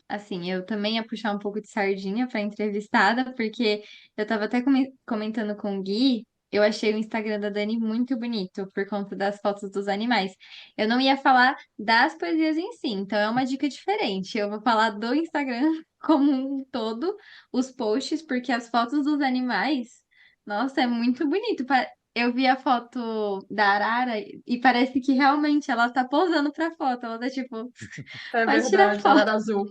assim, eu também ia puxar um pouco de sardinha para entrevistada, porque eu tava até comentando com o Gui, eu achei o Instagram da Dani muito bonito por conta das fotos dos animais. Eu não ia falar das poesias em si, então é uma dica diferente. Eu vou falar do Instagram como um todo, os posts, porque as fotos dos animais, nossa, é muito bonito. Eu vi a foto da arara e parece que realmente ela tá posando pra foto. Ela tá tipo, É pode tirar verdade, foto. Arara Azul.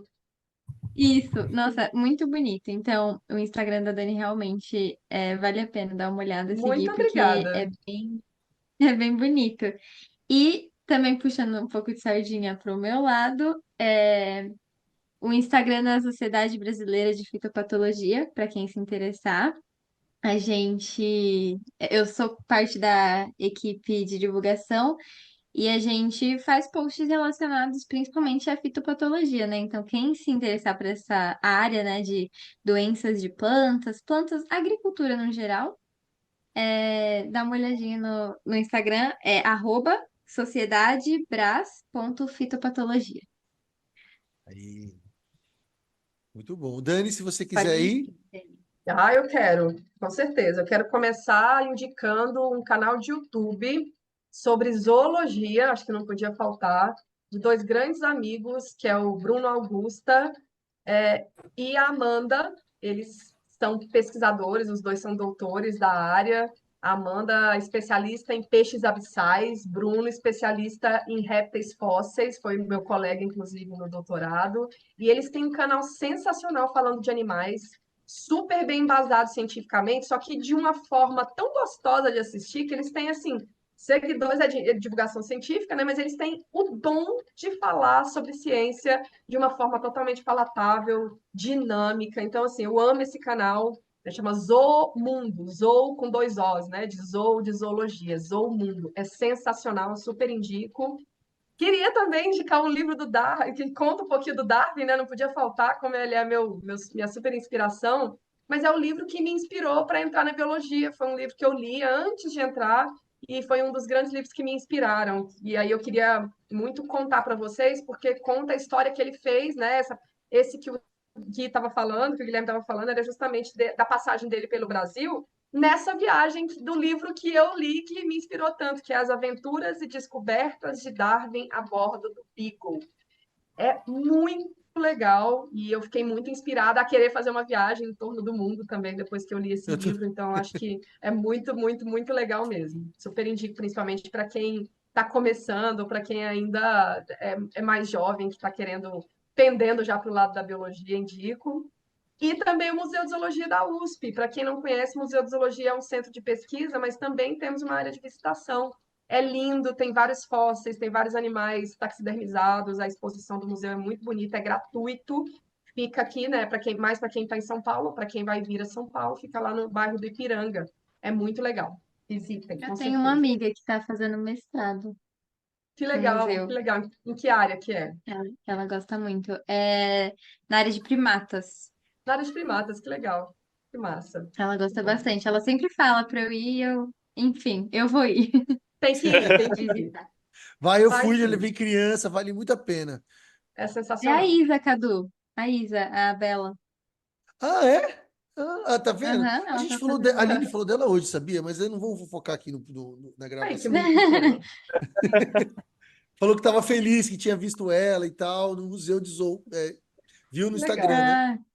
Isso, nossa, muito bonito. Então, o Instagram da Dani realmente vale a pena dar uma olhada, Muito seguir, porque obrigada. é bem bonito. E também puxando um pouco de sardinha pro meu lado, o Instagram da Sociedade Brasileira de Fitopatologia, para quem se interessar. Eu sou parte da equipe de divulgação e a gente faz posts relacionados principalmente à fitopatologia, né? Então, quem se interessar por essa área, né, de doenças de plantas, agricultura no geral, dá uma olhadinha no Instagram, é @sociedadebras.fitopatologia. Aí, muito bom. Dani, se você Pode quiser ir, ir. Ah, eu quero, com certeza. Eu quero começar indicando um canal de YouTube sobre zoologia, acho que não podia faltar, de dois grandes amigos, que é o Bruno Augusta, e a Amanda. Eles são pesquisadores, os dois são doutores da área. A Amanda, especialista em peixes abissais, Bruno, especialista em répteis fósseis, foi meu colega, inclusive, no doutorado. E eles têm um canal sensacional falando de animais, super bem embasado cientificamente, só que de uma forma tão gostosa de assistir que eles têm, assim, seguidores de divulgação científica, né? Mas eles têm o dom de falar sobre ciência de uma forma totalmente palatável, dinâmica. Então, assim, eu amo esse canal. Chama Zoomundo, Zoo com dois Os, né? De Zoo, de zoologia, Zoomundo. É sensacional, eu super indico. Queria também indicar um livro do Darwin, que conta um pouquinho do Darwin, né? Não podia faltar, como ele é minha super inspiração. Mas é o livro que me inspirou para entrar na biologia. Foi um livro que eu li antes de entrar e foi um dos grandes livros que me inspiraram. E aí eu queria muito contar para vocês, porque conta a história que ele fez, né? Esse que o Gui estava falando, que o Guilherme estava falando, era justamente da passagem dele pelo Brasil, nessa viagem do livro que eu li, que me inspirou tanto, que é As Aventuras e Descobertas de Darwin a Bordo do Beagle. É muito legal e eu fiquei muito inspirada a querer fazer uma viagem em torno do mundo também depois que eu li esse eu tô... livro, então acho que é muito, muito, muito legal mesmo. Super indico, principalmente para quem está começando, ou para quem ainda é mais jovem, que está querendo, pendendo já para o lado da biologia, indico. E também o Museu de Zoologia da USP. Para quem não conhece, o Museu de Zoologia é um centro de pesquisa, mas também temos uma área de visitação. É lindo, tem vários fósseis, tem vários animais taxidermizados. A exposição do museu é muito bonita, é gratuito. Fica aqui, né? Para quem está em São Paulo, para quem vai vir a São Paulo, fica lá no bairro do Ipiranga. É muito legal. Visitem, Eu com tenho uma certeza. amiga que está fazendo mestrado Que no legal, que museu. legal. Em que área que é? Ela gosta muito. É na área de primatas. Na área de primatas, que legal. Que massa. Ela Que gosta bom. bastante. Ela sempre fala para eu ir, enfim, eu vou ir Tem que ir, tem que ir. visitar. Vai, eu Vai fui, já sim. levei criança, vale muito a pena. É É a sensacional. Isa, Cadu. A Isa, a Bela. Ah, é? Tá vendo? Aham, A ela gente tá falou, a fazendo. Aline falou dela hoje, sabia? Mas eu não vou focar aqui na Ai, que gravação. bonitinho. Falou que estava feliz, que tinha visto ela e tal, no Museu de Zou. Viu no Instagram, Legal. né? Ah,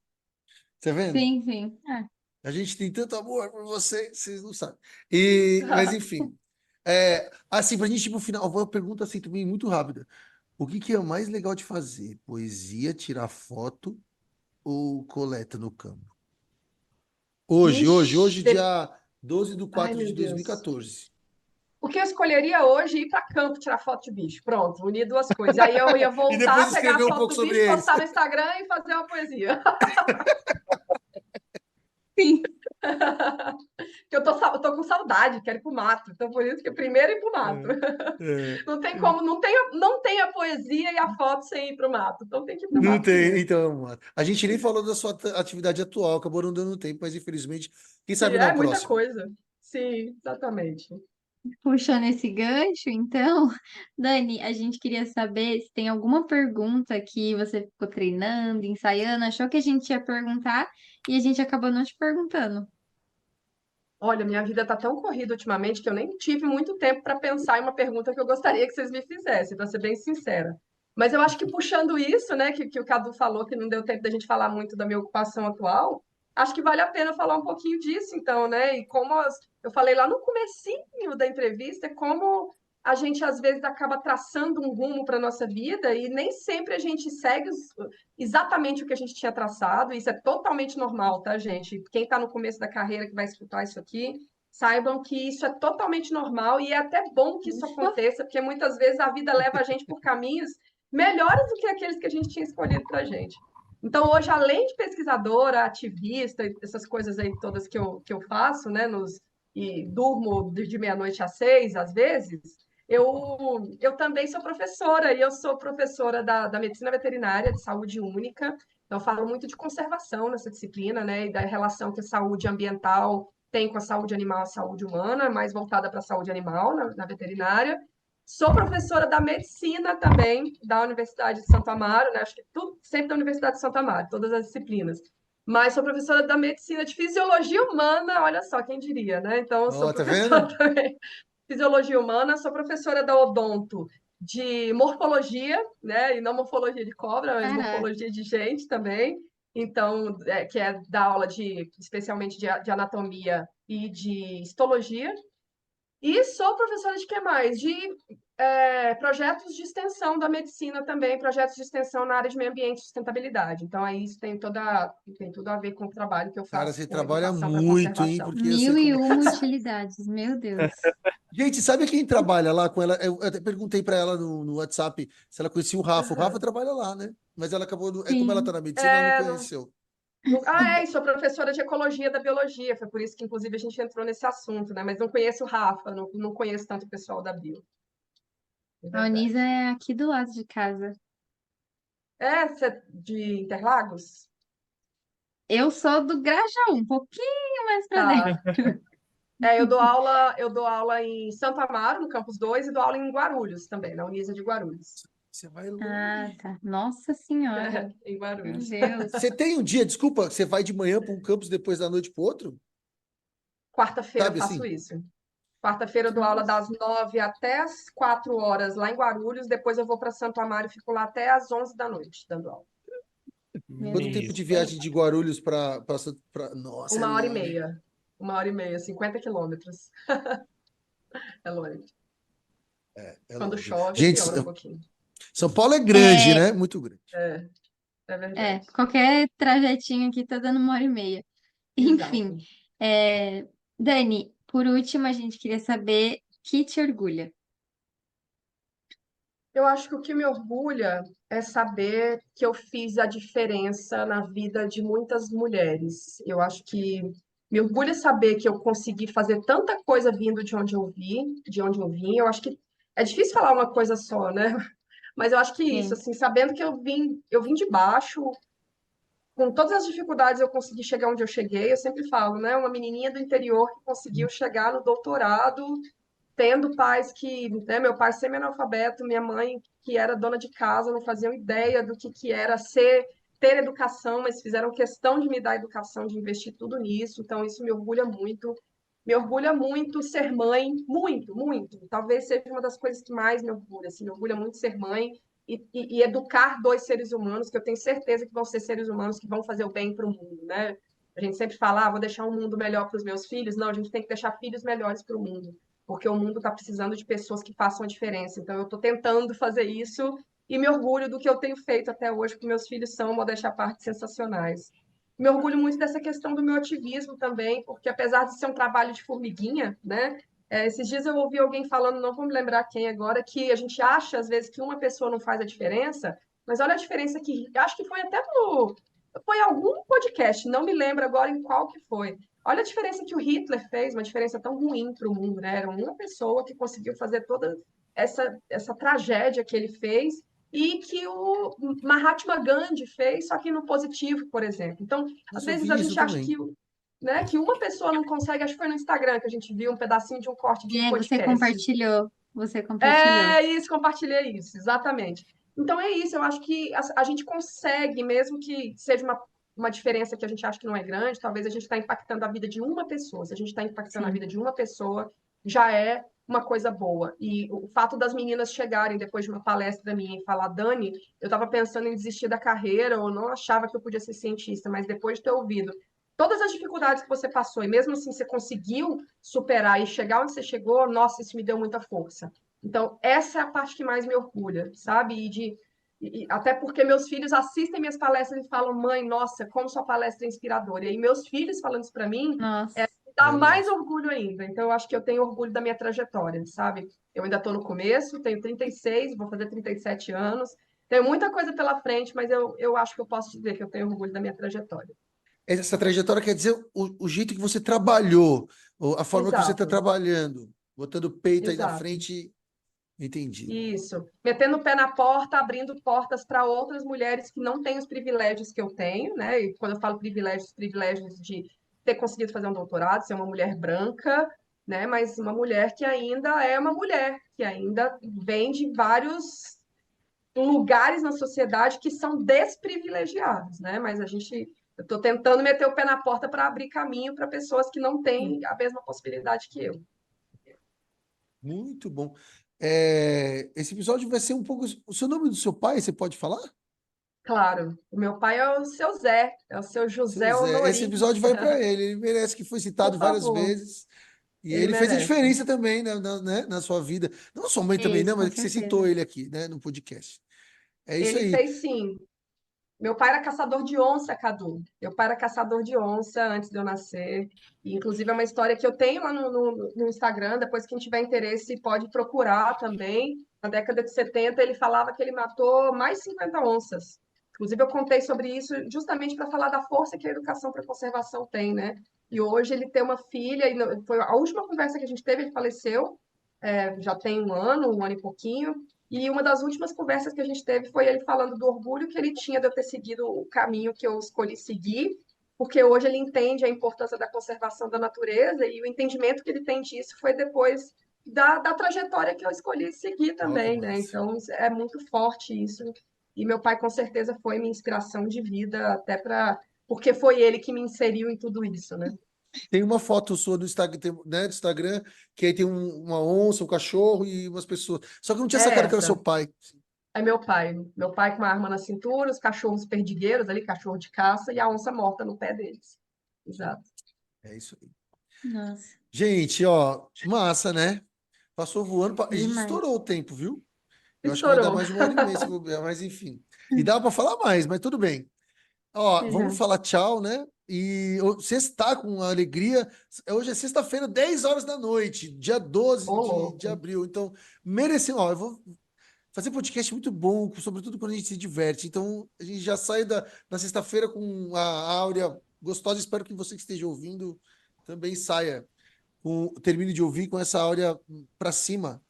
Tá vendo? sim, sim. Ah, A gente tem tanto amor por você, vocês não sabem. Mas enfim. Assim, pra gente ir pro final, uma pergunta assim também muito rápida. O que que é mais legal de fazer? Poesia, tirar foto ou coleta no campo? Hoje, Ixi, dia 12 de ai 4 de meu Deus. 2014. O que eu escolheria hoje é ir para campo tirar foto de bicho. Pronto, unir duas coisas. Aí eu ia E depois voltar, pegar a escrever um foto pouco do sobre bicho, eles. postar no Instagram e fazer uma poesia. sim. Porque eu tô com saudade, quero ir pro mato. Então, por isso que primeiro ir pro mato. É, é. Não tem como, não tem a poesia e a foto sem ir pro mato. Então tem que ir pro Não mato tem, primeiro. então, mano. A gente nem falou da sua atividade atual, acabou não dando tempo, mas infelizmente, quem Sim, sabe não é muita próximo. coisa. Sim, exatamente. Puxando esse gancho, então, Dani, a gente queria saber se tem alguma pergunta que você ficou treinando, ensaiando, achou que a gente ia perguntar e a gente acabou não te perguntando. Olha, minha vida tá tão corrida ultimamente que eu nem tive muito tempo para pensar em uma pergunta que eu gostaria que vocês me fizessem, para ser bem sincera. Mas eu acho que puxando isso, né, que o Cadu falou que não deu tempo da gente falar muito da minha ocupação atual, acho que vale a pena falar um pouquinho disso, então, né? E como eu falei lá no comecinho da entrevista, como a gente às vezes acaba traçando um rumo para nossa vida e nem sempre a gente segue exatamente o que a gente tinha traçado. Isso é totalmente normal, tá, gente? Quem está no começo da carreira que vai escutar isso aqui, saibam que isso é totalmente normal e é até bom que isso Ufa, aconteça, porque muitas vezes a vida leva a gente por caminhos melhores do que aqueles que a gente tinha escolhido para a gente. Então, hoje, além de pesquisadora, ativista, essas coisas aí todas que eu faço, né, e durmo de meia-noite às 6, às vezes, eu também sou professora, e eu sou professora da medicina veterinária de saúde única. Então, eu falo muito de conservação nessa disciplina, né, e da relação que a saúde ambiental tem com a saúde animal, a saúde humana, mais voltada para a saúde animal na veterinária. Sou professora da medicina também, da Universidade de Santo Amaro, né? Acho que tudo sempre da Universidade de Santo Amaro, todas as disciplinas. Mas sou professora da medicina de fisiologia humana, olha só, quem diria, né? Então, eu sou Ó, tá professora vendo? também fisiologia humana, sou professora da Odonto de morfologia, né? E não morfologia de cobra, mas caraca. morfologia de gente também. Então, que é da aula especialmente de anatomia e de histologia. E sou professora de quê mais? De projetos de extensão da medicina também, projetos de extensão na área de meio ambiente e sustentabilidade. Então, aí isso tem tudo a ver com o trabalho que eu Cara, faço você com trabalha educação para muito, hein? conservação. Porque eu sei Mil e como. uma utilidades, meu Deus. Gente, sabe quem trabalha lá com ela? Eu até perguntei para ela no WhatsApp se ela conhecia o Rafa. O Rafa Uhum. trabalha lá, né? Mas ela acabou. Como ela tá Sim. na medicina, ela não É, conheceu. e sou professora de ecologia da biologia, foi por isso que, inclusive, a gente entrou nesse assunto, né? Mas não conheço o Rafa, não conheço tanto o pessoal da bio, é A Unisa verdade. é aqui do lado de casa. Você é de Interlagos? Eu sou do Grajaú, um pouquinho mais pra dentro. Tá. Eu dou aula em Santo Amaro, no Campus 2, e dou aula em Guarulhos também, na Unisa de Guarulhos. Você vai Ah, longe. tá. Nossa Senhora. Em Meu Guarulhos. Deus. Você tem um dia, desculpa, você vai de manhã para um campus, depois da noite para outro? Quarta-feira eu Sabe faço assim? isso. Quarta-feira eu dou aula Nossa. das 9 até as 4 horas lá em Guarulhos, depois eu vou para Santo Amaro e fico lá até as 11 da noite, dando aula. Meu Quanto Deus. tempo Isso. de viagem de Guarulhos para. Nossa, é Uma hora e longe. meia. Uma hora e meia, 50 quilômetros. É longe. É Quando longe. chove, Gente, piora um pouquinho. São Paulo é grande, É, né? Muito grande. É, é verdade. qualquer trajetinho aqui tá dando uma hora e meia. Enfim, Exato. é, Dani, por último, a gente queria saber que te orgulha. Eu acho que o que me orgulha é saber que eu fiz a diferença na vida de muitas mulheres. Eu acho que me orgulha saber que eu consegui fazer tanta coisa vindo de onde eu vim. Eu acho que é difícil falar uma coisa só, né? Mas eu acho que isso, Sim. assim, sabendo que eu vim de baixo, com todas as dificuldades eu consegui chegar onde eu cheguei. Eu sempre falo, né? Uma menininha do interior que conseguiu chegar no doutorado tendo pais que, né, meu pai semi-analfabeto, minha mãe que era dona de casa, não faziam ideia do que era ter educação, mas fizeram questão de me dar educação, de investir tudo nisso, então isso me orgulha muito. Me orgulha muito ser mãe, muito, muito. Talvez seja uma das coisas que mais me orgulha. Assim, me orgulha muito ser mãe e educar dois seres humanos, que eu tenho certeza que vão ser seres humanos que vão fazer o bem para o mundo, né? A gente sempre fala, vou deixar um mundo melhor para os meus filhos. Não, a gente tem que deixar filhos melhores para o mundo, porque o mundo está precisando de pessoas que façam a diferença. Então, eu estou tentando fazer isso e me orgulho do que eu tenho feito até hoje, porque meus filhos são, modéstia à parte, sensacionais. Me orgulho muito dessa questão do meu ativismo também, porque apesar de ser um trabalho de formiguinha, né? Esses dias eu ouvi alguém falando, não vou me lembrar quem agora, que a gente acha às vezes que uma pessoa não faz a diferença, mas olha a diferença que acho que foi até no foi algum podcast, não me lembro agora em qual que foi. Olha a diferença que o Hitler fez, uma diferença tão ruim para o mundo, né? Era uma pessoa que conseguiu fazer toda essa tragédia que ele fez e que o Mahatma Gandhi fez, só que no positivo, por exemplo. Então, às Nossa, eu vezes a vi isso gente acha também. né, que uma pessoa não consegue, acho que foi no Instagram que a gente viu um pedacinho de um corte de um Você podcast. compartilhou. Você compartilhou. É isso, compartilhei isso, exatamente. Então é isso, eu acho que a gente consegue, mesmo que seja uma diferença que a gente acha que não é grande, talvez a gente está impactando a vida de uma pessoa. Se a gente está impactando a Sim. vida de uma pessoa, já é uma coisa boa. E o fato das meninas chegarem depois de uma palestra minha e falar, Dani, eu estava pensando em desistir da carreira, ou não achava que eu podia ser cientista, mas depois de ter ouvido todas as dificuldades que você passou, e mesmo assim você conseguiu superar e chegar onde você chegou, nossa, isso me deu muita força. Então, essa é a parte que mais me orgulha, sabe? Até porque meus filhos assistem minhas palestras e falam, mãe, nossa, como sua palestra é inspiradora. E aí, meus filhos falando isso para mim, Nossa. me dá É, mais lógico. orgulho ainda. Então, eu acho que eu tenho orgulho da minha trajetória, sabe? Eu ainda estou no começo, tenho 36, vou fazer 37 anos, tenho muita coisa pela frente, mas eu acho que eu posso dizer que eu tenho orgulho da minha trajetória. Essa trajetória quer dizer o jeito que você trabalhou, a forma que você está Exato, trabalhando, botando o peito aí na exato. frente. Entendi. Isso, metendo o pé na porta, abrindo portas para outras mulheres que não têm os privilégios que eu tenho, né? E quando eu falo privilégios, privilégios de ter conseguido fazer um doutorado, ser uma mulher branca, né? Mas uma mulher que ainda é uma mulher, que ainda vem de vários lugares na sociedade que são desprivilegiados, né? Mas eu estou tentando meter o pé na porta para abrir caminho para pessoas que não têm a mesma possibilidade que eu. Muito bom. Esse episódio vai ser um pouco. O seu nome do seu pai, você pode falar? Claro, o meu pai é o seu Zé, é o seu Seu José Zé. Esse Honorim. episódio vai para ele. Ele merece que foi Por citado várias favor, vezes. E ele ele fez a merece. diferença também né, na sua vida. Não sua mãe também, Isso, não, com mas que você citou certeza. ele aqui, né, no podcast. É isso Ele aí. fez sim. Meu pai era caçador de onça, Cadu. Meu pai era caçador de onça antes de eu nascer. E, inclusive, é uma história que eu tenho lá no Instagram. Depois, quem tiver interesse pode procurar também. Na década de 70, ele falava que ele matou mais de 50 onças. Inclusive, eu contei sobre isso justamente para falar da força que a educação para a conservação tem, né? E hoje ele tem uma filha, e foi a última conversa que a gente teve, ele faleceu, já tem um ano e pouquinho. E uma das últimas conversas que a gente teve foi ele falando do orgulho que ele tinha de eu ter seguido o caminho que eu escolhi seguir, porque hoje ele entende a importância da conservação da natureza e o entendimento que ele tem disso foi depois da trajetória que eu escolhi seguir Ó, que também, né? massa. Então é muito forte isso. E meu pai com certeza foi minha inspiração de vida, até para porque foi ele que me inseriu em tudo isso, né? Tem uma foto sua do Instagram, né, do Instagram, que aí tem uma onça, um cachorro e umas pessoas. Só que eu não tinha É sacado que era seu essa. pai. É meu pai. Meu pai com uma arma na cintura, os cachorros perdigueiros ali, cachorro de caça, e a onça morta no pé deles. Exato. É isso aí. Nossa, Gente, ó, massa, né? Passou voando. A gente demais. estourou o tempo, viu? Eu acho que vai dar Estourou. mais de uma hora e meia, se bobear, mas enfim. E dá para falar mais, mas tudo bem. Ó, vamos Exato. falar tchau, né? E você está com alegria. Hoje é sexta-feira, 10 horas da noite, dia 12 Ô, de louco. abril. Então, mereceu. Ó, eu vou fazer podcast muito bom, sobretudo quando a gente se diverte. Então, a gente já sai na sexta-feira com a áurea gostosa. Espero que você que esteja ouvindo também saia, termine de ouvir com essa áurea para cima.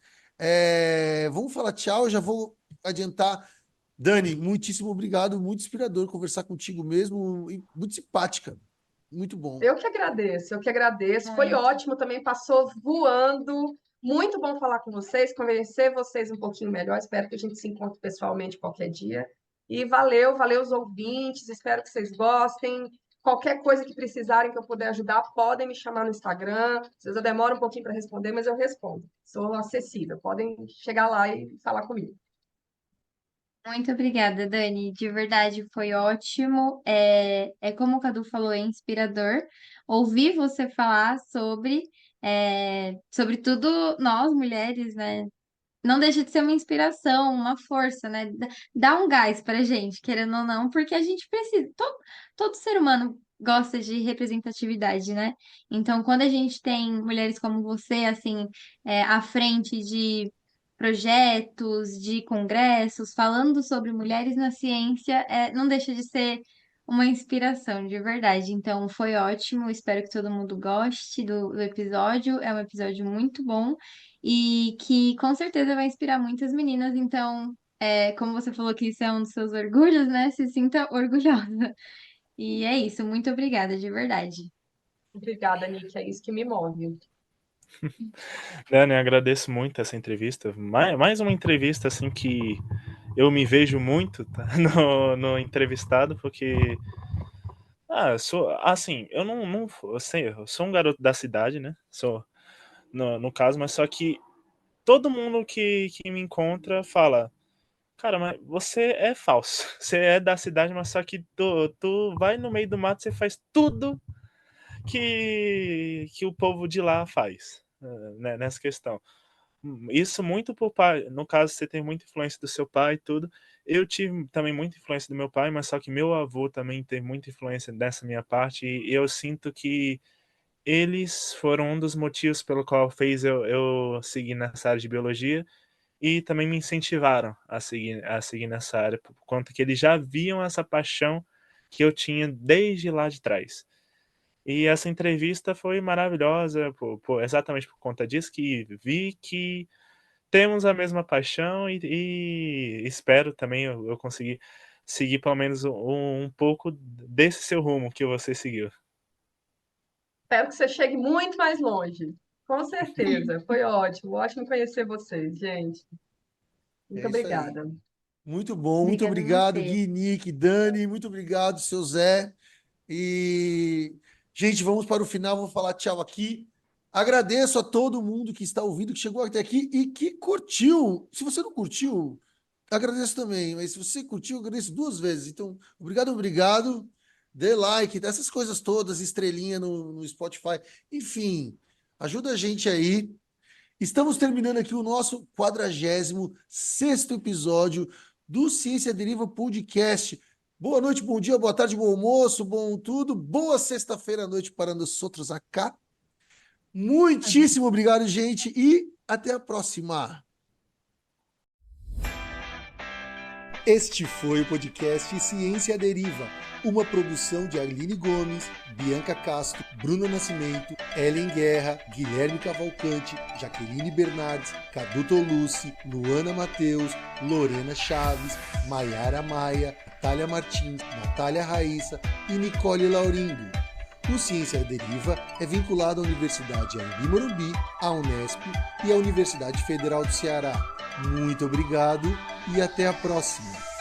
Vamos falar tchau, já vou adiantar. Dani, muitíssimo obrigado, muito inspirador conversar contigo mesmo, e muito simpática, muito bom. Eu que agradeço, eu que agradeço. Foi Ai, ótimo também, passou voando. Muito bom falar com vocês, conhecer vocês um pouquinho melhor. Espero que a gente se encontre pessoalmente qualquer dia. E valeu, valeu os ouvintes. Espero que vocês gostem. Qualquer coisa que precisarem que eu puder ajudar, podem me chamar no Instagram. Às vezes eu demoro um pouquinho para responder, mas eu respondo. Sou acessível. Podem chegar lá e falar comigo. Muito obrigada, Dani. De verdade, foi ótimo. É como o Cadu falou, é inspirador ouvir você falar sobre tudo nós, mulheres, né? Não deixa de ser uma inspiração, uma força, né? Dá um gás pra gente, querendo ou não, porque a gente precisa. Todo ser humano gosta de representatividade, né? Então, quando a gente tem mulheres como você, assim, à frente de projetos, de congressos, falando sobre mulheres na ciência, não deixa de ser uma inspiração, de verdade. Então, foi ótimo. Espero que todo mundo goste do episódio. É um episódio muito bom e que com certeza vai inspirar muitas meninas. Então, como você falou que isso é um dos seus orgulhos, né? Se sinta orgulhosa. E é isso. Muito obrigada, de verdade. Obrigada, Nick. É isso que me move. Dani, agradeço muito essa entrevista. Mais uma entrevista assim que eu me vejo muito, tá? no entrevistado, porque sou assim, eu não eu sou um garoto da cidade, né? Sou no caso, mas só que todo mundo que me encontra fala: cara, mas você é falso. Você é da cidade, mas só que tu vai no meio do mato, você faz tudo que o povo de lá faz, né, nessa questão. Isso muito por pai. No caso, você tem muita influência do seu pai e tudo. Eu tive também muita influência do meu pai, mas só que meu avô também teve muita influência dessa minha parte. E eu sinto que eles foram um dos motivos pelo qual fez eu seguir nessa área de biologia e também me incentivaram a seguir nessa área, por conta que eles já viam essa paixão que eu tinha desde lá de trás. E essa entrevista foi maravilhosa, exatamente por conta disso, que vi que temos a mesma paixão e espero também eu conseguir seguir pelo menos um pouco desse seu rumo que você seguiu. Espero que você chegue muito mais longe. Com certeza. Foi ótimo. Ótimo conhecer vocês, gente. Muito É isso aí. obrigada. Muito bom, muito Obrigada a obrigado, você. Gui, Nick, Dani, muito obrigado, seu Zé. E, gente, vamos para o final, vou falar tchau aqui. Agradeço a todo mundo que está ouvindo, que chegou até aqui e que curtiu. Se você não curtiu, agradeço também, mas se você curtiu, eu agradeço duas vezes. Então, obrigado, obrigado. Dê like, dessas coisas todas, estrelinha no Spotify. Enfim, ajuda a gente aí. Estamos terminando aqui o nosso 46º episódio do Ciência Deriva Podcast. Boa noite, bom dia, boa tarde, bom almoço, bom tudo. Boa sexta-feira à noite para nós outros acá. Muitíssimo obrigado, gente, e até a próxima. Este foi o podcast Ciência à Deriva, uma produção de Aline Gomes, Bianca Castro, Bruno Nascimento, Ellen Guerra, Guilherme Cavalcante, Jaqueline Bernardes, Cadu Tolucci, Luana Mateus, Lorena Chaves, Maiara Maia, Natália Martins, Natália Raíssa e Nicole Laurindo. O Ciência à Deriva é vinculado à Universidade Anhembi Morumbi, à Unesp e à Universidade Federal do Ceará. Muito obrigado e até a próxima!